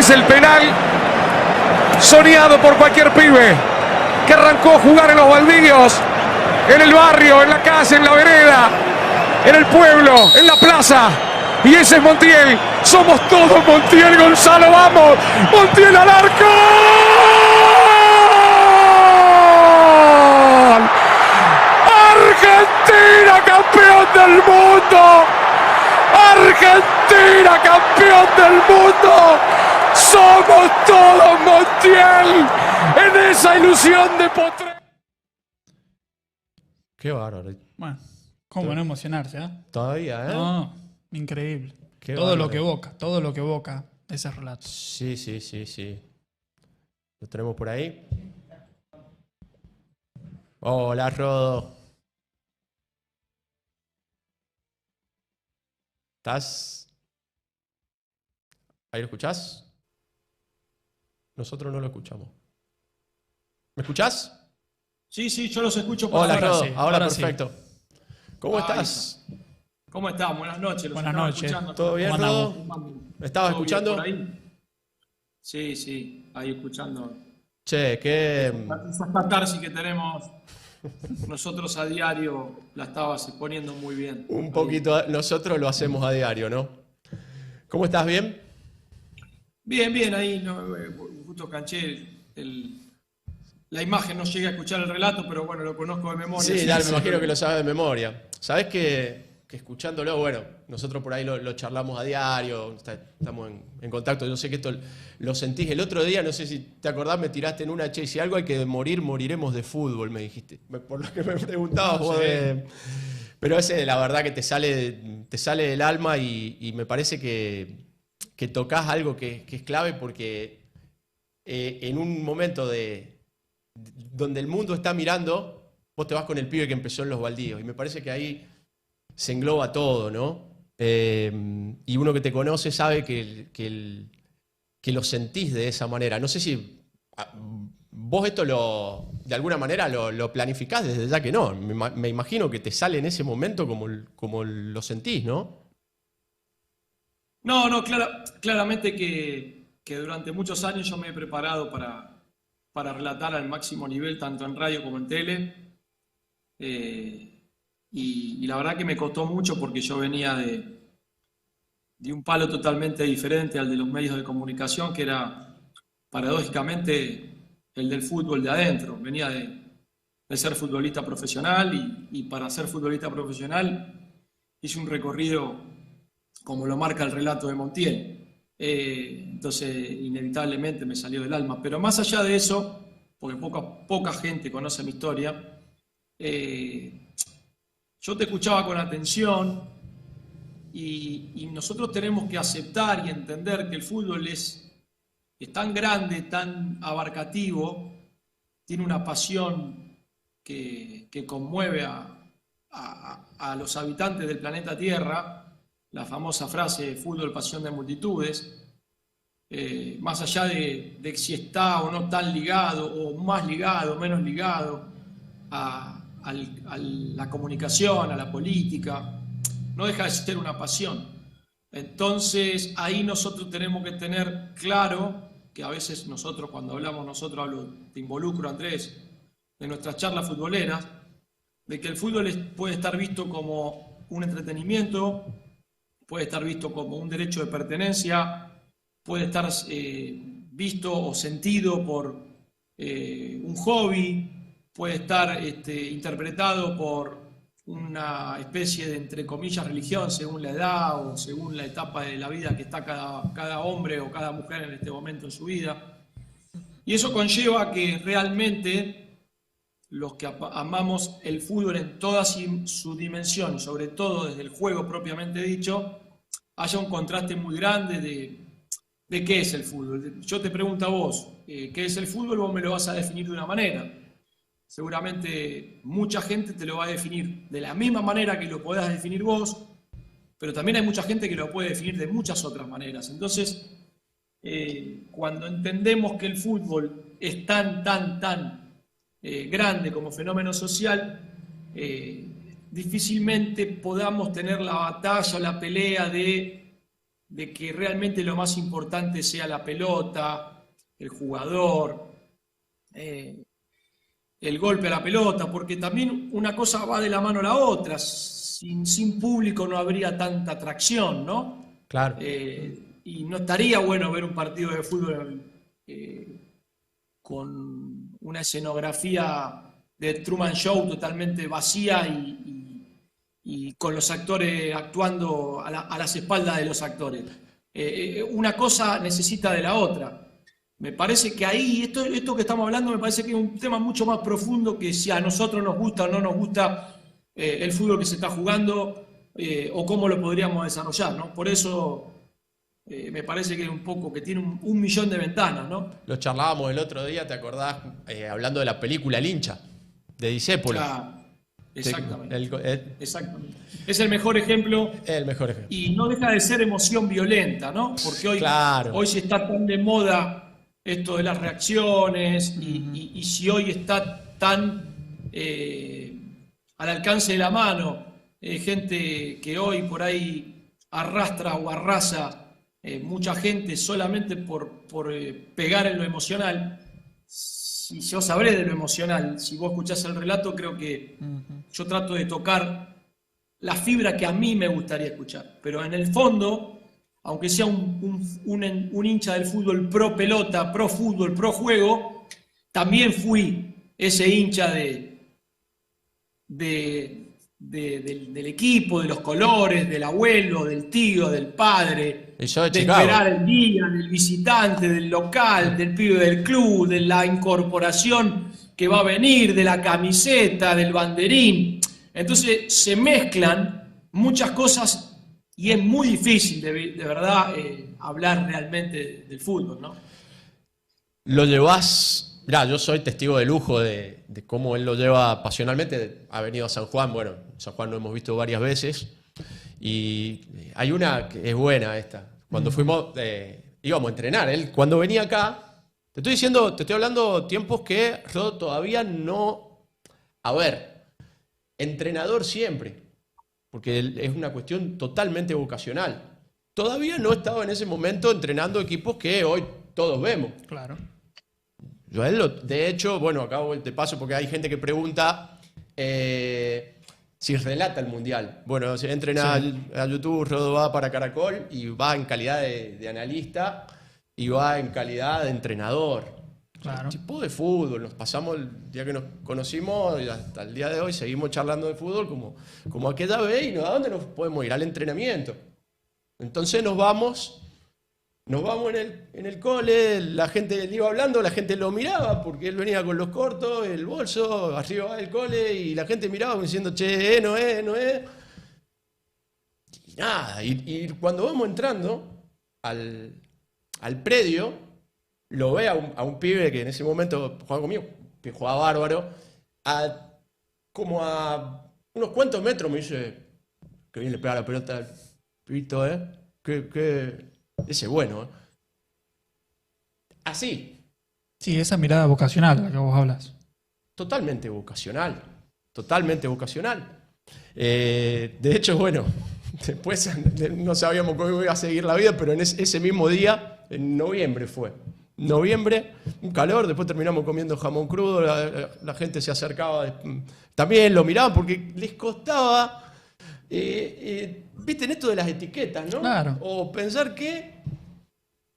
Es el penal soñado por cualquier pibe que arrancó a jugar en los baldíos, en el barrio, en la calle, en la vereda, en el pueblo, en la plaza. Y ese es Montiel. Somos todos Montiel, Gonzalo. ¡Vamos! ¡Montiel al arco! ¡Argentina, campeón del mundo! ¡Argentina, campeón del mundo! ¡Somos todos Montiel! En esa ilusión de potre. Qué bárbaro. Bueno, cómo no emocionarse, ¿eh? Todavía, ¿eh? No, increíble. Qué todo lo bárbaro. que evoca ese relato. Sí, sí, sí, sí. Lo tenemos por ahí. Hola, Rodo. ¿Estás? ¿Ahí lo escuchás? Nosotros no lo escuchamos. ¿Me escuchás? Sí, sí, yo los escucho por Hola, ahora. Rodo. sí, Ahora ahora perfecto. ¿Cómo Ahí estás? ¿Cómo están? Buenas noches. Los Buenas estaba noches. escuchando. ¿Todo bien, ¿Cómo Rodo? andamos? ¿Me estabas ¿Todo bien escuchando? por ahí? Sí, sí, ahí escuchando. Che, qué... Esa catarsis que tenemos nosotros a diario la estabas poniendo muy bien. Un poquito, nosotros lo hacemos a diario, ¿no? ¿Cómo estás? ¿Bien? Bien, bien, ahí no, justo canché la imagen, no llegué a escuchar el relato, pero bueno, lo conozco de memoria. Sí, me imagino que lo sabes de memoria. Sabés que escuchándolo, bueno, nosotros por ahí lo charlamos a diario, estamos en contacto, yo sé que esto lo sentís. El otro día, no sé si te acordás, me tiraste en una, che, si algo hay que morir, moriremos de fútbol, me dijiste. Por lo que me preguntabas vos de... Pero ese, la verdad que te sale del alma y me parece que tocas algo que es clave porque en un momento donde el mundo está mirando, vos te vas con el pibe que empezó en los baldíos. Y me parece que ahí se engloba todo, ¿no? Y uno que te conoce sabe que lo sentís de esa manera. No sé si vos esto de alguna manera lo planificás desde ya que no. Me imagino que te sale en ese momento como lo sentís, ¿no? No, claramente que durante muchos años yo me he preparado para relatar al máximo nivel, tanto en radio como en tele. Y la verdad que me costó mucho porque yo venía de un palo totalmente diferente al de los medios de comunicación, que era paradójicamente el del fútbol de adentro. Venía de ser futbolista profesional y para ser futbolista profesional hice un recorrido como lo marca el relato de Montiel. Entonces inevitablemente me salió del alma. Pero más allá de eso, porque poca gente conoce mi historia, yo te escuchaba con atención y nosotros tenemos que aceptar y entender que el fútbol es tan grande, tan abarcativo, tiene una pasión que conmueve a los habitantes del planeta Tierra, la famosa frase fútbol, pasión de multitudes, más allá de si está o no tan ligado, o más ligado, menos ligado a la comunicación, a la política, no deja de ser una pasión. Entonces ahí nosotros tenemos que tener claro que a veces nosotros, cuando hablamos, te involucro, Andrés, de nuestras charlas futboleras, de que el fútbol puede estar visto como un entretenimiento, puede estar visto como un derecho de pertenencia, puede estar visto o sentido por un hobby, puede estar interpretado por una especie de, entre comillas, religión, según la edad o según la etapa de la vida que está cada hombre o cada mujer en este momento en su vida. Y eso conlleva que realmente los que amamos el fútbol en toda su dimensión, sobre todo desde el juego propiamente dicho, haya un contraste muy grande de qué es el fútbol. Yo te pregunto a vos, ¿qué es el fútbol? Vos me lo vas a definir de una manera. Seguramente mucha gente te lo va a definir de la misma manera que lo podás definir vos, pero también hay mucha gente que lo puede definir de muchas otras maneras. Entonces, cuando entendemos que el fútbol es tan grande como fenómeno social, difícilmente podamos tener la batalla o la pelea de de que realmente lo más importante sea la pelota, el jugador, el golpe a la pelota, porque también una cosa va de la mano a la otra. Sin público no habría tanta atracción, ¿no? Claro. Y no estaría bueno ver un partido de fútbol con una escenografía de Truman Show totalmente vacía y con los actores actuando a las espaldas de los actores. Una cosa necesita de la otra. Me parece que ahí, esto que estamos hablando, me parece que es un tema mucho más profundo que si a nosotros nos gusta o no nos gusta el fútbol que se está jugando o cómo lo podríamos desarrollar, ¿no? Por eso me parece que es un poco, que tiene un millón de ventanas, ¿no? Lo charlábamos el otro día, ¿te acordás? Hablando de la película El hincha, de Discépolo. Claro, exactamente. Exactamente. Es el mejor El mejor ejemplo. y no deja de ser emoción violenta, ¿no? Porque hoy se está tan de moda esto de las reacciones y si hoy está tan al alcance de la mano gente que hoy por ahí arrastra o arrasa mucha gente solamente por pegar en lo emocional. Si yo sabré de lo emocional, si vos escuchás el relato, creo que yo trato de tocar la fibra que a mí me gustaría escuchar, pero en el fondo, aunque sea un hincha del fútbol pro pelota, pro fútbol, pro juego, también fui ese hincha del equipo, de los colores, del abuelo, del tío, del padre, El show de de Chicago. esperar el día, del visitante, del local, del pibe del club, de la incorporación que va a venir, de la camiseta, del banderín. Entonces se mezclan muchas cosas y es muy difícil de verdad hablar realmente del fútbol, ¿no? Lo llevas, mirá, yo soy testigo de lujo de cómo él lo lleva pasionalmente. Ha venido a San Juan, bueno, San Juan lo hemos visto varias veces. Y hay una que es buena esta. Cuando fuimos, íbamos a entrenar, él cuando venía acá, te estoy hablando tiempos que yo todavía no, a ver, entrenador siempre, porque es una cuestión totalmente vocacional. Todavía no estaba en ese momento entrenando equipos que hoy todos vemos. Claro. Yo a él, de hecho, bueno, acá te paso porque hay gente que pregunta si relata el Mundial. Bueno, se entrena a YouTube, Rodo va para Caracol y va en calidad de analista y va en calidad de entrenador. Claro. Tipo de fútbol, nos pasamos el día que nos conocimos y hasta el día de hoy seguimos charlando de fútbol como aquella vez y ¿a dónde nos podemos ir? Al entrenamiento. Entonces nos vamos en el cole, la gente le iba hablando, la gente lo miraba porque él venía con los cortos, el bolso, arriba del cole y la gente miraba diciendo, che, no es. Y nada, y cuando vamos entrando al predio, lo ve a un pibe que en ese momento jugaba conmigo, que jugaba bárbaro, como a unos cuantos metros me dice, que bien le pega la pelota al pibito, que ese es bueno, Así. Sí, esa mirada vocacional de la que vos hablas. Totalmente vocacional, totalmente vocacional. De hecho, bueno, después no sabíamos cómo iba a seguir la vida, pero en ese mismo día, en noviembre fue. Noviembre, un calor, después terminamos comiendo jamón crudo, la gente se acercaba, también lo miraban porque les costaba, viste, en esto de las etiquetas, ¿no? Claro. O pensar que,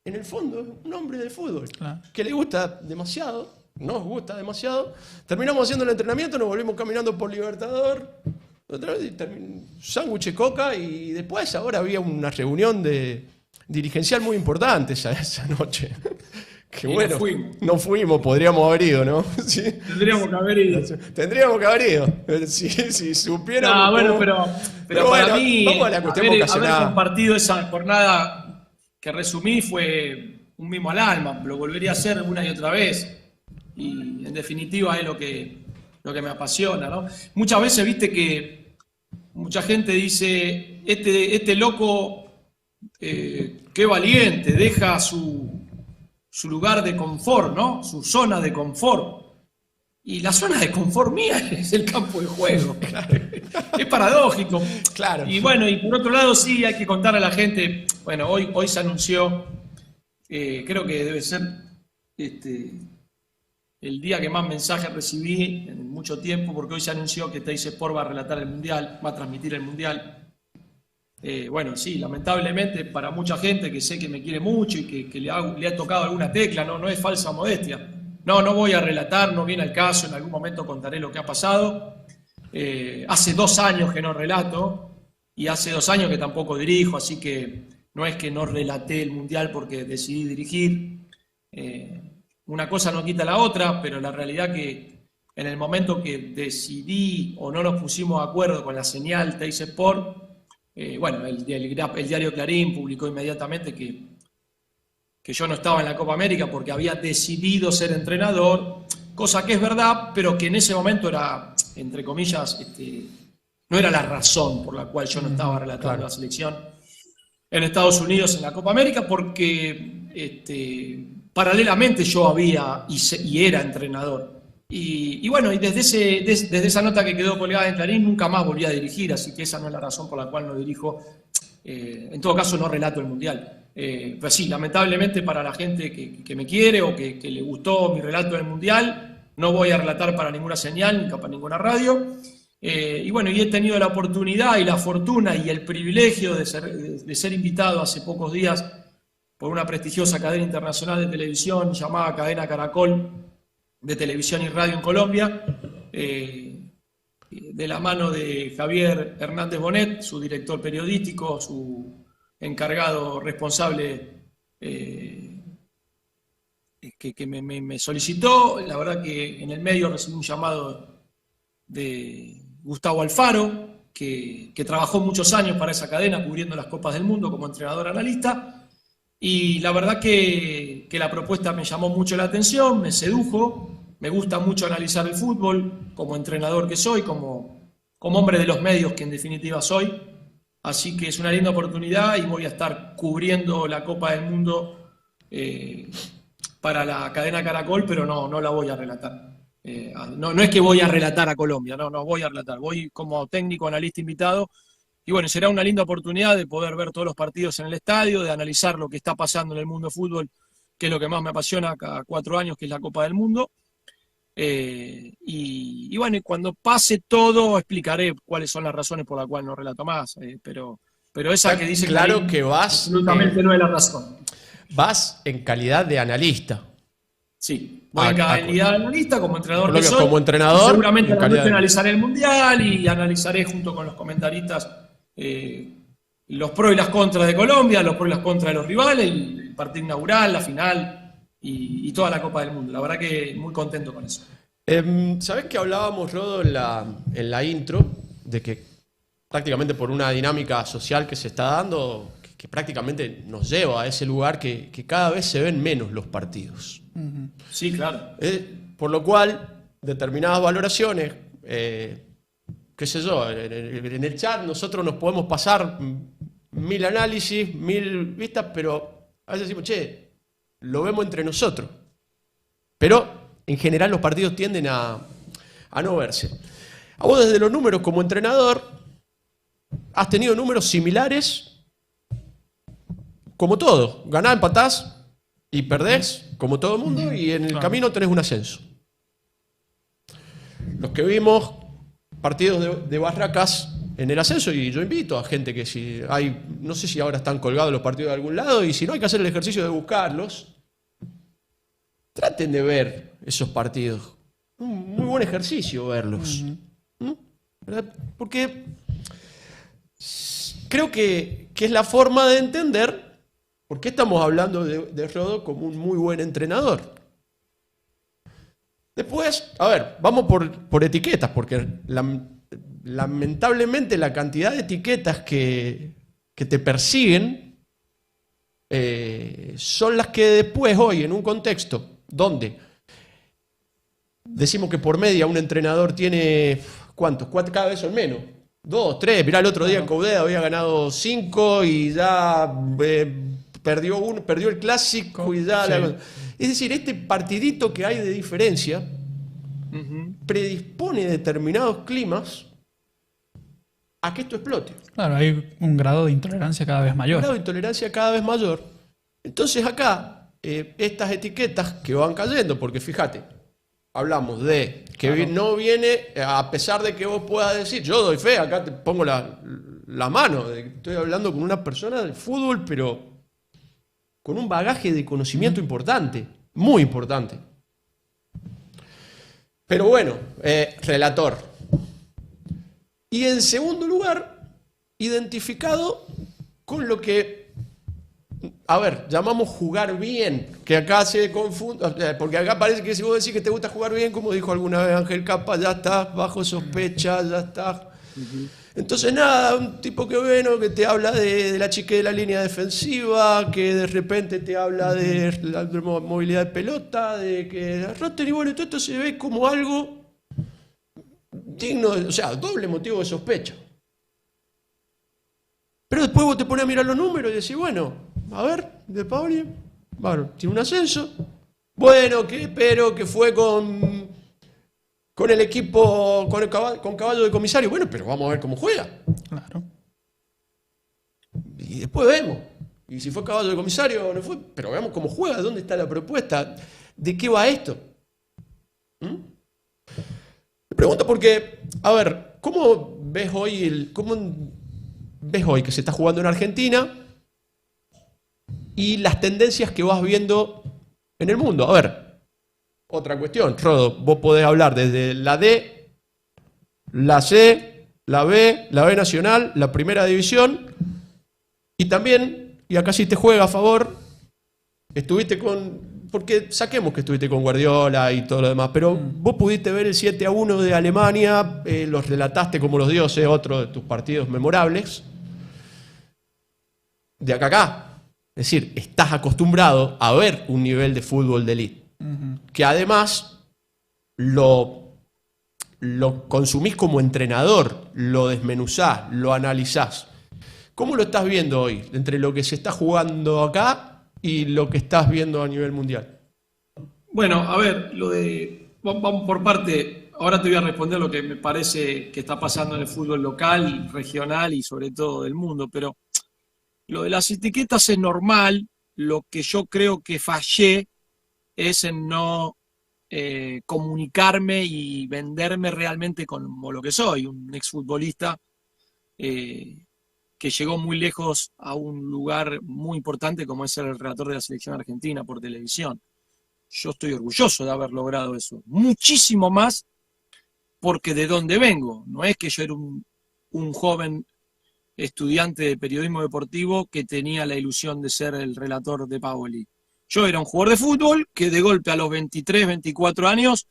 en el fondo, es un hombre del fútbol, Claro. que le gusta demasiado, nos gusta demasiado. Terminamos haciendo el entrenamiento, nos volvimos caminando por Libertador, otra vez, sándwich de coca, y después ahora había una reunión dirigencial muy importante esa noche. Que Y bueno, no fuimos, podríamos haber ido, ¿no? Sí. Tendríamos que haber ido. Tendríamos que haber ido. Si supiéramos. No, bueno, pero para bueno, mí, vamos a la cuestión haber vocacional. compartido esa jornada que resumí fue un mimo al alma. Lo volvería a hacer una y otra vez. Y en definitiva es lo que me apasiona, ¿no? Muchas veces, viste que mucha gente dice, este loco, qué valiente, deja su lugar de confort, ¿no? Su zona de confort. y la zona de confort mía es el campo de juego. Es paradójico. Claro. Y bueno, y por otro lado sí hay que contar a la gente, bueno, hoy se anunció, creo que debe ser el día que más mensajes recibí en mucho tiempo, porque hoy se anunció que Teis Sport va a relatar el Mundial, va a transmitir el Mundial. Bueno, sí, lamentablemente para mucha gente que sé que me quiere mucho y que le ha tocado alguna tecla, no es falsa modestia. No voy a relatar, no viene al caso, en algún momento contaré lo que ha pasado. Hace 2 años que no relato y hace 2 años que tampoco dirijo, así que no es que no relaté el Mundial porque decidí dirigir. Una cosa no quita la otra, pero la realidad que en el momento que decidí o no nos pusimos de acuerdo con la señal Teis Sport, bueno, el diario Clarín publicó inmediatamente que yo no estaba en la Copa América porque había decidido ser entrenador, cosa que es verdad, pero que en ese momento era, entre comillas, no era la razón por la cual yo no estaba relatando la selección en Estados Unidos en la Copa América, porque paralelamente yo había y era entrenador. Y bueno, y desde esa nota que quedó colgada en Clarín nunca más volví a dirigir, así que esa no es la razón por la cual no dirijo. En todo caso no relato el Mundial. Pero sí, lamentablemente para la gente que me quiere o que le gustó mi relato del Mundial, no voy a relatar para ninguna señal ni para ninguna radio. Y bueno, y he tenido la oportunidad y la fortuna y el privilegio de ser invitado hace pocos días por una prestigiosa cadena internacional de televisión llamada Cadena Caracol, de televisión y radio en Colombia, de la mano de Javier Hernández Bonet, su director periodístico, su encargado responsable, que me solicitó. La verdad que en el medio recibí un llamado de Gustavo Alfaro, que trabajó muchos años para esa cadena cubriendo las Copas del Mundo como entrenador analista. Y la verdad que la propuesta me llamó mucho la atención, me sedujo, me gusta mucho analizar el fútbol, como entrenador que soy, como hombre de los medios que en definitiva soy. Así que es una linda oportunidad y voy a estar cubriendo la Copa del Mundo para la cadena Caracol, pero no la voy a relatar. No es que voy a relatar a Colombia, no voy a relatar, voy como técnico, analista invitado. Y bueno, será una linda oportunidad de poder ver todos los partidos en el estadio, de analizar lo que está pasando en el mundo del fútbol, que es lo que más me apasiona cada 4 años, que es la Copa del Mundo. Y bueno, y cuando pase todo explicaré cuáles son las razones por las cuales no relato más. Pero esa que dice claro que vas absolutamente no es la razón. Vas en calidad de analista. Sí, voy en calidad de analista, como entrenador que soy. Como entrenador, seguramente analizaré el Mundial y analizaré junto con los comentaristas los pros y las contras de Colombia, los pros y las contras de los rivales, el partido inaugural, la final y toda la Copa del Mundo. La verdad que muy contento con eso. ¿Sabés que hablábamos, Rodo, en la intro, de que prácticamente por una dinámica social que se está dando, que prácticamente nos lleva a ese lugar que cada vez se ven menos los partidos? Sí, claro. Por lo cual, determinadas valoraciones, qué sé yo, en el chat nosotros nos podemos pasar 1000 análisis, 1000 vistas, pero a veces decimos, che, lo vemos entre nosotros. Pero en general los partidos tienden a no verse. A vos desde los números como entrenador, has tenido números similares como todo. Ganás, empatás y perdés, como todo el mundo, y en el camino tenés un ascenso. Los que vimos partidos de Barracas en el ascenso, y yo invito a gente que si hay, no sé si ahora están colgados los partidos de algún lado, y si no hay que hacer el ejercicio de buscarlos, traten de ver esos partidos. Un muy buen ejercicio verlos. ¿Verdad? Porque creo que es la forma de entender por qué estamos hablando de Rodo como un muy buen entrenador. Después, a ver, vamos por etiquetas, porque lamentablemente la cantidad de etiquetas que te persiguen son las que después hoy, en un contexto donde decimos que por media un entrenador tiene, ¿cuántos? 4, cada vez son menos. 2, 3, mirá, el otro día en Coudet había ganado 5 y ya perdió el clásico y ya... Sí. Es decir, este partidito que hay de diferencia predispone determinados climas a que esto explote. Claro, hay un grado de intolerancia cada vez mayor. Un grado de intolerancia cada vez mayor. Entonces acá, estas etiquetas que van cayendo, porque fíjate, hablamos de que no viene, a pesar de que vos puedas decir, yo doy fe, acá te pongo la mano, estoy hablando con una persona del fútbol, pero con un bagaje de conocimiento importante, muy importante. Pero bueno, relator. Y en segundo lugar, identificado con lo que, a ver, llamamos jugar bien, que acá se confunde, porque acá parece que si vos decís que te gusta jugar bien, como dijo alguna vez Ángel Capa, ya estás bajo sospecha, ya estás. Entonces nada, un tipo que bueno, que te habla de la chique de la línea defensiva, que de repente te habla de la movilidad de pelota, de que Rotter, y bueno, todo esto se ve como algo digno, o sea, doble motivo de sospecha. Pero después vos te pones a mirar los números y decís, bueno, a ver, De Pauli, bueno, tiene un ascenso, bueno, pero que fue con el equipo, con Caballo de comisario, bueno, pero vamos a ver cómo juega. Claro. Y después vemos. Y si fue Caballo de comisario o no fue, pero veamos cómo juega, dónde está la propuesta, de qué va esto. Me pregunto porque, a ver, ¿cómo ves hoy que se está jugando en Argentina y las tendencias que vas viendo en el mundo? A ver, otra cuestión, Rodo, vos podés hablar desde la D, la C, la B Nacional, la Primera División, y también, y acá sí te juega a favor, estuviste porque saquemos que estuviste con Guardiola y todo lo demás, pero vos pudiste ver el 7-1 de Alemania, los relataste como los dioses, otro de tus partidos memorables, de acá a acá. Es decir, estás acostumbrado a ver un nivel de fútbol de élite, que además lo consumís como entrenador, lo desmenuzás, lo analizás. ¿Cómo lo estás viendo hoy, entre lo que se está jugando acá y lo que estás viendo a nivel mundial? Bueno, a ver, vamos por parte. Ahora te voy a responder lo que me parece que está pasando en el fútbol local, regional y sobre todo del mundo, pero lo de las etiquetas es normal. Lo que yo creo que fallé es en no comunicarme y venderme realmente como lo que soy, un exfutbolista que llegó muy lejos a un lugar muy importante como es ser el relator de la selección argentina por televisión. Yo estoy orgulloso de haber logrado eso, muchísimo más porque de dónde vengo. No es que yo era un joven estudiante de periodismo deportivo que tenía la ilusión de ser el relator de Paoli. Yo era un jugador de fútbol que de golpe a los 23, 24 años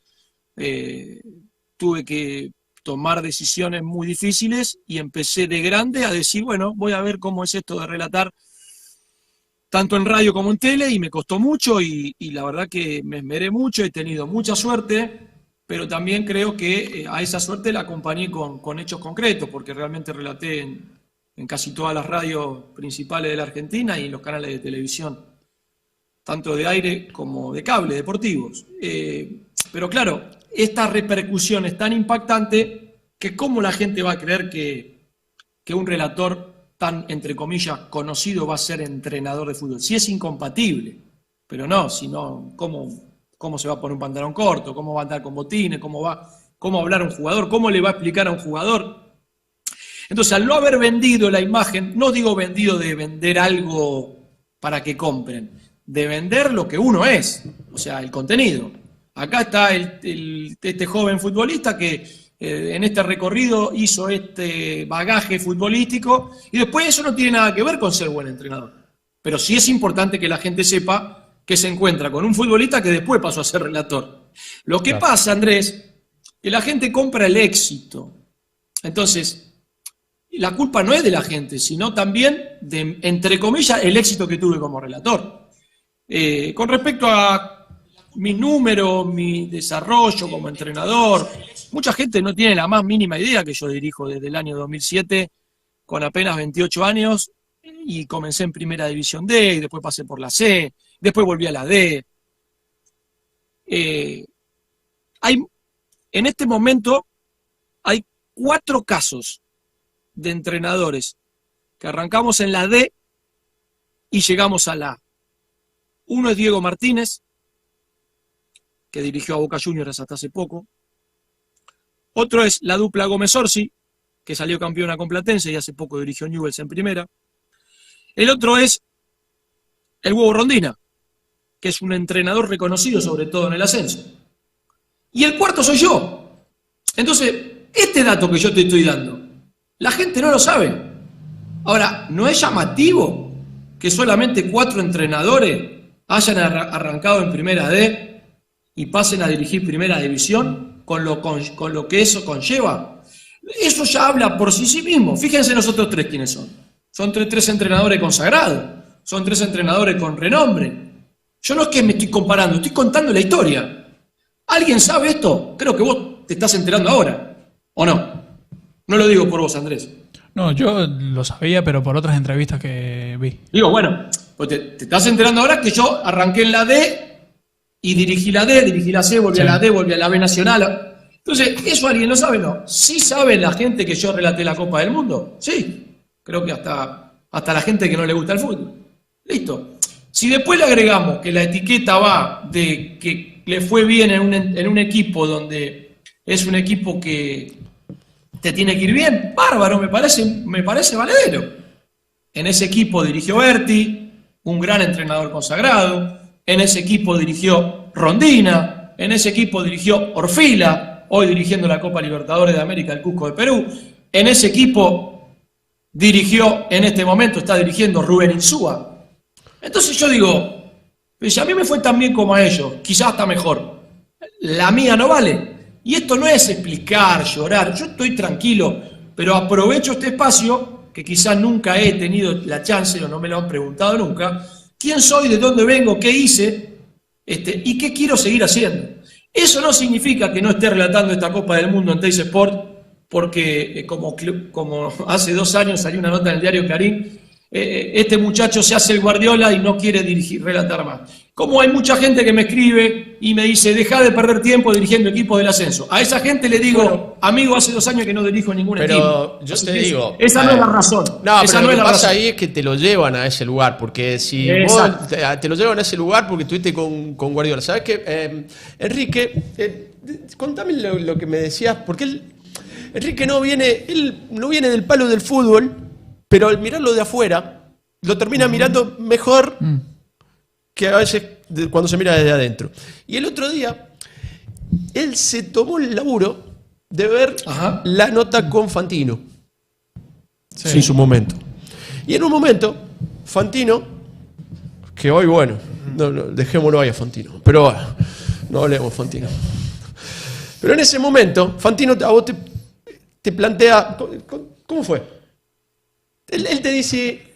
tuve que tomar decisiones muy difíciles y empecé de grande a decir, bueno, voy a ver cómo es esto de relatar tanto en radio como en tele, y me costó mucho y la verdad que me esmeré mucho, he tenido mucha suerte, pero también creo que a esa suerte la acompañé con hechos concretos, porque realmente relaté en casi todas las radios principales de la Argentina y en los canales de televisión, tanto de aire como de cable, deportivos. Pero claro, esta repercusión es tan impactante que cómo la gente va a creer que un relator tan, entre comillas, conocido va a ser entrenador de fútbol. Si es incompatible, pero no, si no, ¿cómo se va a poner un pantalón corto? ¿Cómo va a andar con botines? ¿Cómo hablar a un jugador? ¿Cómo le va a explicar a un jugador? Entonces, al no haber vendido la imagen, no digo vendido de vender algo para que compren, de vender lo que uno es, o sea, el contenido. Acá está este joven futbolista que en este recorrido hizo este bagaje futbolístico y después eso no tiene nada que ver con ser buen entrenador. Pero sí es importante que la gente sepa que se encuentra con un futbolista que después pasó a ser relator. Lo que pasa, Andrés, que la gente compra el éxito. Entonces, la culpa no es de la gente, sino también de, entre comillas, el éxito que tuve como relator. Con respecto a mis números, mi desarrollo como entrenador, mucha gente no tiene la más mínima idea que yo dirijo desde el año 2007 con apenas 28 años y comencé en Primera División D y después pasé por la C, después volví a la D. Hay en este momento hay 4 casos de entrenadores que arrancamos en la D y llegamos a la A. Uno es Diego Martínez, que dirigió a Boca Juniors hasta hace poco. Otro es la dupla Gómez Orsi, que salió campeona con Platense y hace poco dirigió Newell's en primera. El otro es el Huevo Rondina, que es un entrenador reconocido sobre todo en el ascenso. Y el cuarto soy yo. Entonces, este dato que yo te estoy dando, la gente no lo sabe. Ahora, ¿no es llamativo que solamente 4 entrenadores hayan arrancado en primera D y pasen a dirigir primera división con lo que eso conlleva? Eso ya habla por sí mismo. Fíjense nosotros 3 quiénes son. Son 3 entrenadores consagrados, son 3 entrenadores con renombre. Yo no es que me estoy comparando, estoy contando la historia. ¿Alguien sabe esto? Creo que vos te estás enterando ahora, ¿o no? No lo digo por vos, Andrés. No, yo lo sabía, pero por otras entrevistas que vi. Digo, bueno, pues te estás enterando ahora que yo arranqué en la D y dirigí la D, dirigí la C, volví a la D, volví a la B Nacional. Entonces, ¿eso alguien lo sabe? No. ¿Sí sabe la gente que yo relaté la Copa del Mundo? Sí. Creo que hasta la gente que no le gusta el fútbol. Listo. Si después le agregamos que la etiqueta va de que le fue bien en un equipo donde es un equipo que te tiene que ir bien, bárbaro, me parece valedero. En ese equipo dirigió Berti, un gran entrenador consagrado. En ese equipo dirigió Rondina. En ese equipo dirigió Orfila, hoy dirigiendo la Copa Libertadores de América, el Cusco de Perú. En ese equipo dirigió, en este momento está dirigiendo Rubén Insúa. Entonces yo digo, si a mí me fue tan bien como a ellos, quizás hasta mejor, la mía no vale. Y esto no es explicar, llorar, yo estoy tranquilo, pero aprovecho este espacio, que quizás nunca he tenido la chance o no me lo han preguntado nunca, quién soy, de dónde vengo, qué hice y qué quiero seguir haciendo. Eso no significa que no esté relatando esta Copa del Mundo en Teis Sport, porque como hace 2 años salió una nota en el diario Clarín, este muchacho se hace el Guardiola y no quiere relatar más. Como hay mucha gente que me escribe y me dice, deja de perder tiempo dirigiendo equipos del ascenso. A esa gente le digo, bueno, amigo, hace 2 años que no dirijo ningún equipo. Pero yo te digo... Esa no es la razón. No, esa pero no lo es que la pasa razón. ahí es que te lo llevan a ese lugar, porque si Exacto. vos te lo llevan a ese lugar porque estuviste con Guardiola. ¿Sabes qué? Enrique, contame lo que me decías, porque Enrique no viene del palo del fútbol, pero al mirarlo de afuera, lo termina mirando mejor que a veces cuando se mira desde adentro. Y el otro día, él se tomó el laburo de ver la nota con Fantino. Sí. En su momento. Y en un momento, Fantino, que hoy, bueno, no, dejémoslo ahí a Fantino, pero bueno, no hablemos de Fantino. Pero en ese momento, Fantino a vos te plantea, ¿cómo fue? Él te dice...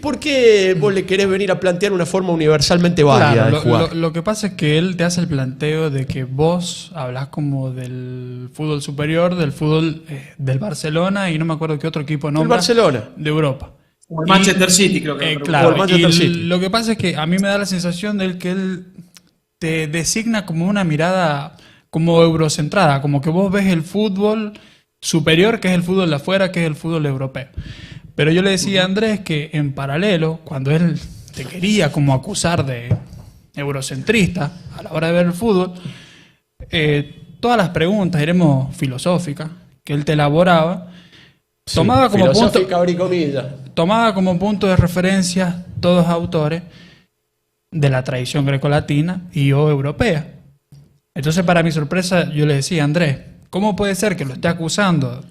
¿Por qué vos le querés venir a plantear una forma universalmente válida de jugar? Lo que pasa es que él te hace el planteo de que vos hablás como del fútbol superior, del fútbol del Barcelona y no me acuerdo qué otro equipo nombra. El Barcelona. De Europa. O el Manchester City, creo que. Claro, o el Manchester City. Lo que pasa es que a mí me da la sensación de que él te designa como una mirada como eurocentrada, como que vos ves el fútbol superior, que es el fútbol de afuera, que es el fútbol europeo. Pero yo le decía a Andrés que en paralelo, cuando él te quería como acusar de eurocentrista a la hora de ver el fútbol, todas las preguntas, diremos filosóficas, que él te elaboraba, tomaba como punto de referencia todos autores de la tradición grecolatina y o europea. Entonces, para mi sorpresa, yo le decía a Andrés, ¿cómo puede ser que lo esté acusando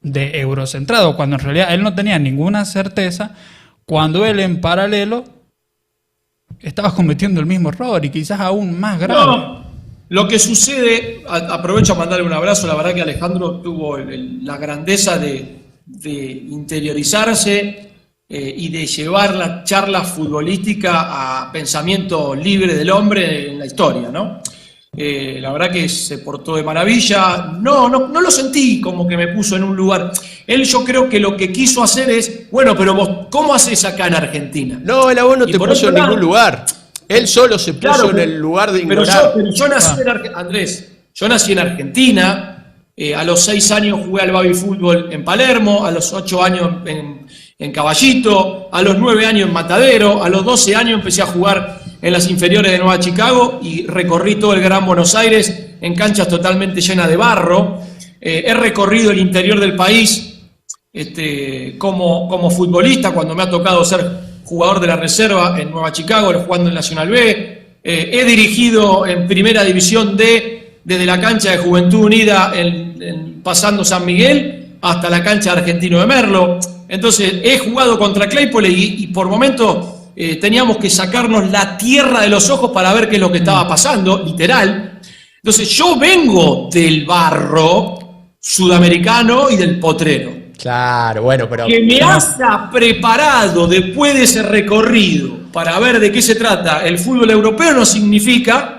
de eurocentrado cuando en realidad él no tenía ninguna certeza, cuando él en paralelo estaba cometiendo el mismo error y quizás aún más grave? No, lo que sucede, aprovecho a mandarle un abrazo, la verdad que Alejandro tuvo la grandeza de interiorizarse y de llevar la charla futbolística a pensamiento libre del hombre en la historia, ¿no? La verdad que se portó de maravilla. No lo sentí como que me puso en un lugar. Él, yo creo que lo que quiso hacer es, bueno, pero vos, ¿cómo haces acá en Argentina? No, él a vos no te puso en ningún lugar. Él solo se puso en el lugar de ignorar. Pero yo nací en Argentina, Andrés, Yo nací en Argentina, a los 6 años jugué al baby fútbol en Palermo, a los 8 años en Caballito, a los 9 años en Matadero, a los 12 años empecé a jugar en las inferiores de Nueva Chicago y recorrí todo el Gran Buenos Aires en canchas totalmente llenas de barro. He recorrido el interior del país como futbolista, cuando me ha tocado ser jugador de la reserva en Nueva Chicago, jugando en Nacional B. He dirigido en Primera División D, desde la cancha de Juventud Unida, pasando San Miguel, hasta la cancha de Argentino de Merlo. Entonces, he jugado contra Claypole y por momentos teníamos que sacarnos la tierra de los ojos para ver qué es lo que estaba pasando, literal. Entonces, yo vengo del barro sudamericano y del potrero. Claro, bueno, pero... Que me haya preparado después de ese recorrido para ver de qué se trata el fútbol europeo no significa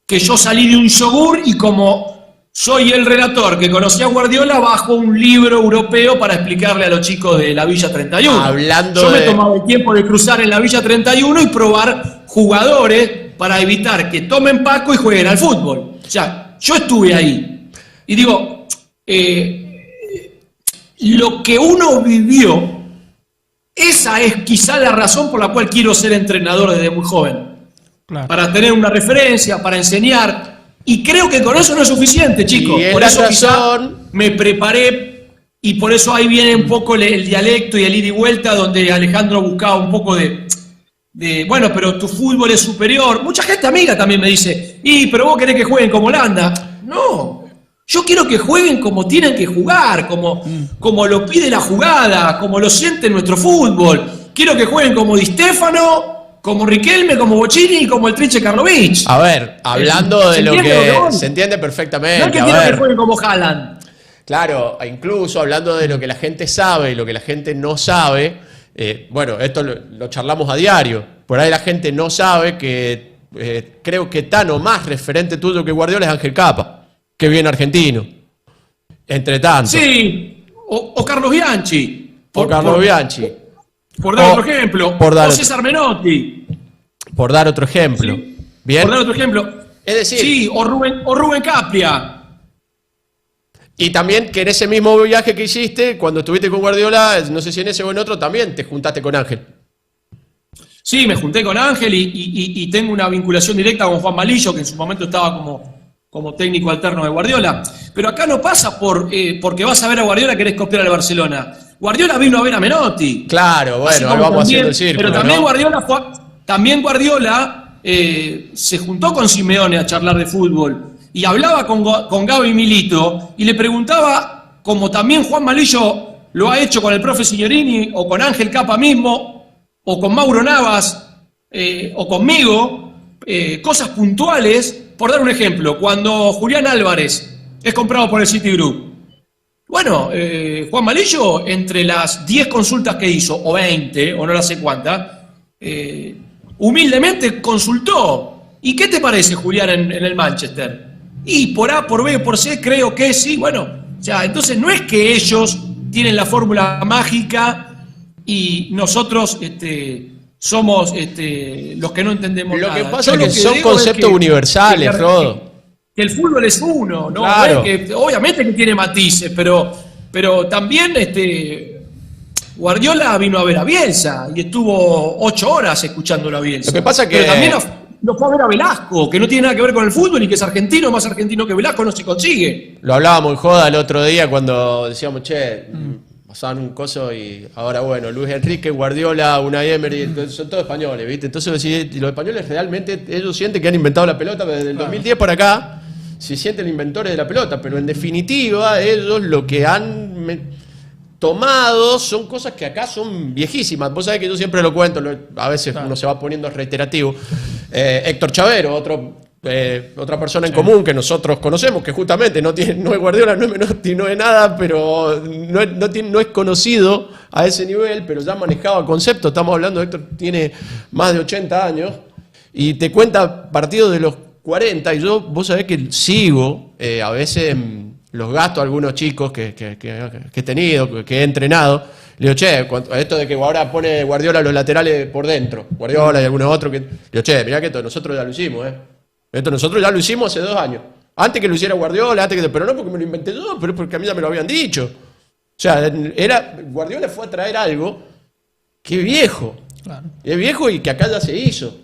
que yo salí de un yogur y como soy el relator que conocía a Guardiola, bajo un libro europeo para explicarle a los chicos de la Villa 31. Yo me tomaba el tiempo de cruzar en la Villa 31 y probar jugadores para evitar que tomen Paco y jueguen al fútbol. O sea, yo estuve ahí. Y digo, lo que uno vivió, esa es quizá la razón por la cual quiero ser entrenador desde muy joven. Claro. Para tener una referencia, para enseñar. Y creo que con eso no es suficiente, chicos. Por eso quizá me preparé y por eso ahí viene un poco el dialecto y el ida y vuelta, donde Alejandro buscaba un poco de bueno, pero tu fútbol es superior. Mucha gente amiga también me dice, pero vos querés que jueguen como Holanda. No, yo quiero que jueguen como tienen que jugar, como lo pide la jugada, como lo siente nuestro fútbol. Quiero que jueguen como Di Stéfano, como Riquelme, como Bochini y como el Trinche Karlovic. A ver, hablando de lo que se entiende perfectamente. No es que quiero que jueguen como Haaland. Claro, incluso hablando de lo que la gente sabe y lo que la gente no sabe, bueno, esto lo charlamos a diario. Por ahí la gente no sabe que creo que Tano, más referente tuyo que Guardiola, es Ángel Capa, que viene argentino. Entre tanto. Sí, o Carlos Bianchi. Carlos Bianchi. Por dar otro ejemplo, o César Menotti. Por dar otro ejemplo. Sí. ¿Bien? Por dar otro ejemplo. Es decir... Sí, o Rubén Capria. Y también que en ese mismo viaje que hiciste, cuando estuviste con Guardiola, no sé si en ese o en otro, también te juntaste con Ángel. Sí, me junté con Ángel y tengo una vinculación directa con Juan Malillo, que en su momento estaba como técnico alterno de Guardiola. Pero acá no pasa porque vas a ver a Guardiola, querés copiar al Barcelona. Guardiola vino a ver a Menotti. Claro, bueno, ahí vamos haciendo el círculo. Pero también ¿no? Guardiola se juntó con Simeone a charlar de fútbol y hablaba con Gaby Milito y le preguntaba, como también Juan Malillo lo ha hecho con el profe Signorini o con Ángel Capa mismo o con Mauro Navas o conmigo, cosas puntuales. Por dar un ejemplo, cuando Julián Álvarez es comprado por el Citigroup, bueno, Juan Malillo, entre las 10 consultas que hizo, o 20, o no la sé cuántas, humildemente consultó. ¿Y qué te parece, Julián, en el Manchester? Y por A, por B, por C, creo que sí. Bueno, o sea, entonces no es que ellos tienen la fórmula mágica y nosotros somos los que no entendemos nada. Lo que pasa es que son conceptos universales, Rodo. Que el fútbol es uno, ¿no? Claro. Que obviamente que tiene matices, pero también Guardiola vino a ver a Bielsa y estuvo 8 horas escuchándolo a Bielsa. Lo que pasa es que... Pero también lo fue a ver a Velasco, que no tiene nada que ver con el fútbol y que es argentino, más argentino que Velasco no se consigue. Lo hablábamos en joda el otro día cuando decíamos, pasaban un coso y ahora, bueno, Luis Enrique, Guardiola, Unai Emery, son todos españoles, ¿viste? Entonces los españoles realmente, ellos sienten que han inventado la pelota, pero desde el 2010 para acá se sienten inventores de la pelota, pero en definitiva ellos lo que han tomado son cosas que acá son viejísimas. Vos sabés que yo siempre lo cuento, a veces uno se va poniendo reiterativo. Héctor Chavero, otra persona en común que nosotros conocemos, que justamente no es Guardiola, no es Menotti, no es nada, pero no es conocido a ese nivel, pero ya manejaba conceptos. Estamos hablando, Héctor tiene más de 80 años y te cuenta partidos de los 40, y vos sabés que sigo a veces los gastos a algunos chicos que he tenido, que he entrenado. Le digo, esto de que ahora pone Guardiola los laterales por dentro, Guardiola y algunos otros, le digo, mirá que esto nosotros ya lo hicimos, Esto nosotros ya lo hicimos hace 2 años. Antes que lo hiciera Guardiola, pero no porque me lo inventé yo, pero porque a mí ya me lo habían dicho. O sea, Guardiola fue a traer algo que es viejo. Claro. Es viejo y que acá ya se hizo.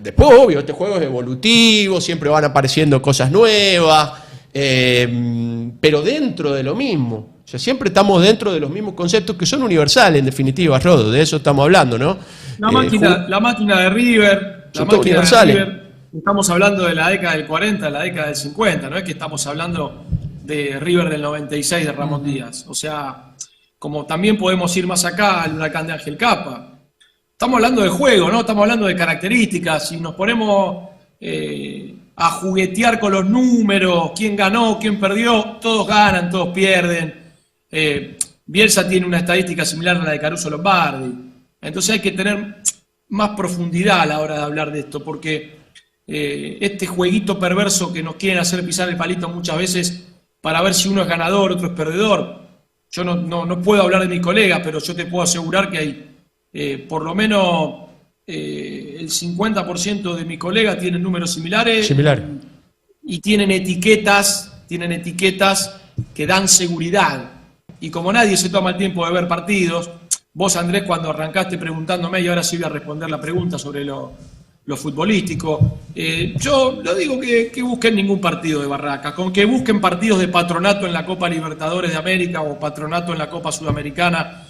Después, obvio, este juego es evolutivo, siempre van apareciendo cosas nuevas, pero dentro de lo mismo. O sea, siempre estamos dentro de los mismos conceptos que son universales, en definitiva, Rodo, de eso estamos hablando, ¿no? La máquina de River, son todos universales. Estamos hablando de la década del 40, de la década del 50, no es que estamos hablando de River del 96 de Ramón Díaz. O sea, como también podemos ir más acá al Huracán de Ángel Capa. Estamos hablando de juego, ¿no? Estamos hablando de características. Si nos ponemos a juguetear con los números, quién ganó, quién perdió, todos ganan, todos pierden. Bielsa tiene una estadística similar a la de Caruso Lombardi. Entonces hay que tener más profundidad a la hora de hablar de esto, porque este jueguito perverso que nos quieren hacer pisar el palito muchas veces para ver si uno es ganador, otro es perdedor. Yo no puedo hablar de mi colega, pero yo te puedo asegurar que hay por lo menos el 50% de mi colega tienen números similares. Y tienen etiquetas que dan seguridad. Y como nadie se toma el tiempo de ver partidos, vos, Andrés, cuando arrancaste preguntándome, y ahora sí voy a responder la pregunta sobre lo futbolístico, yo no digo que busquen ningún partido de Barraca, con que busquen partidos de Patronato en la Copa Libertadores de América o Patronato en la Copa Sudamericana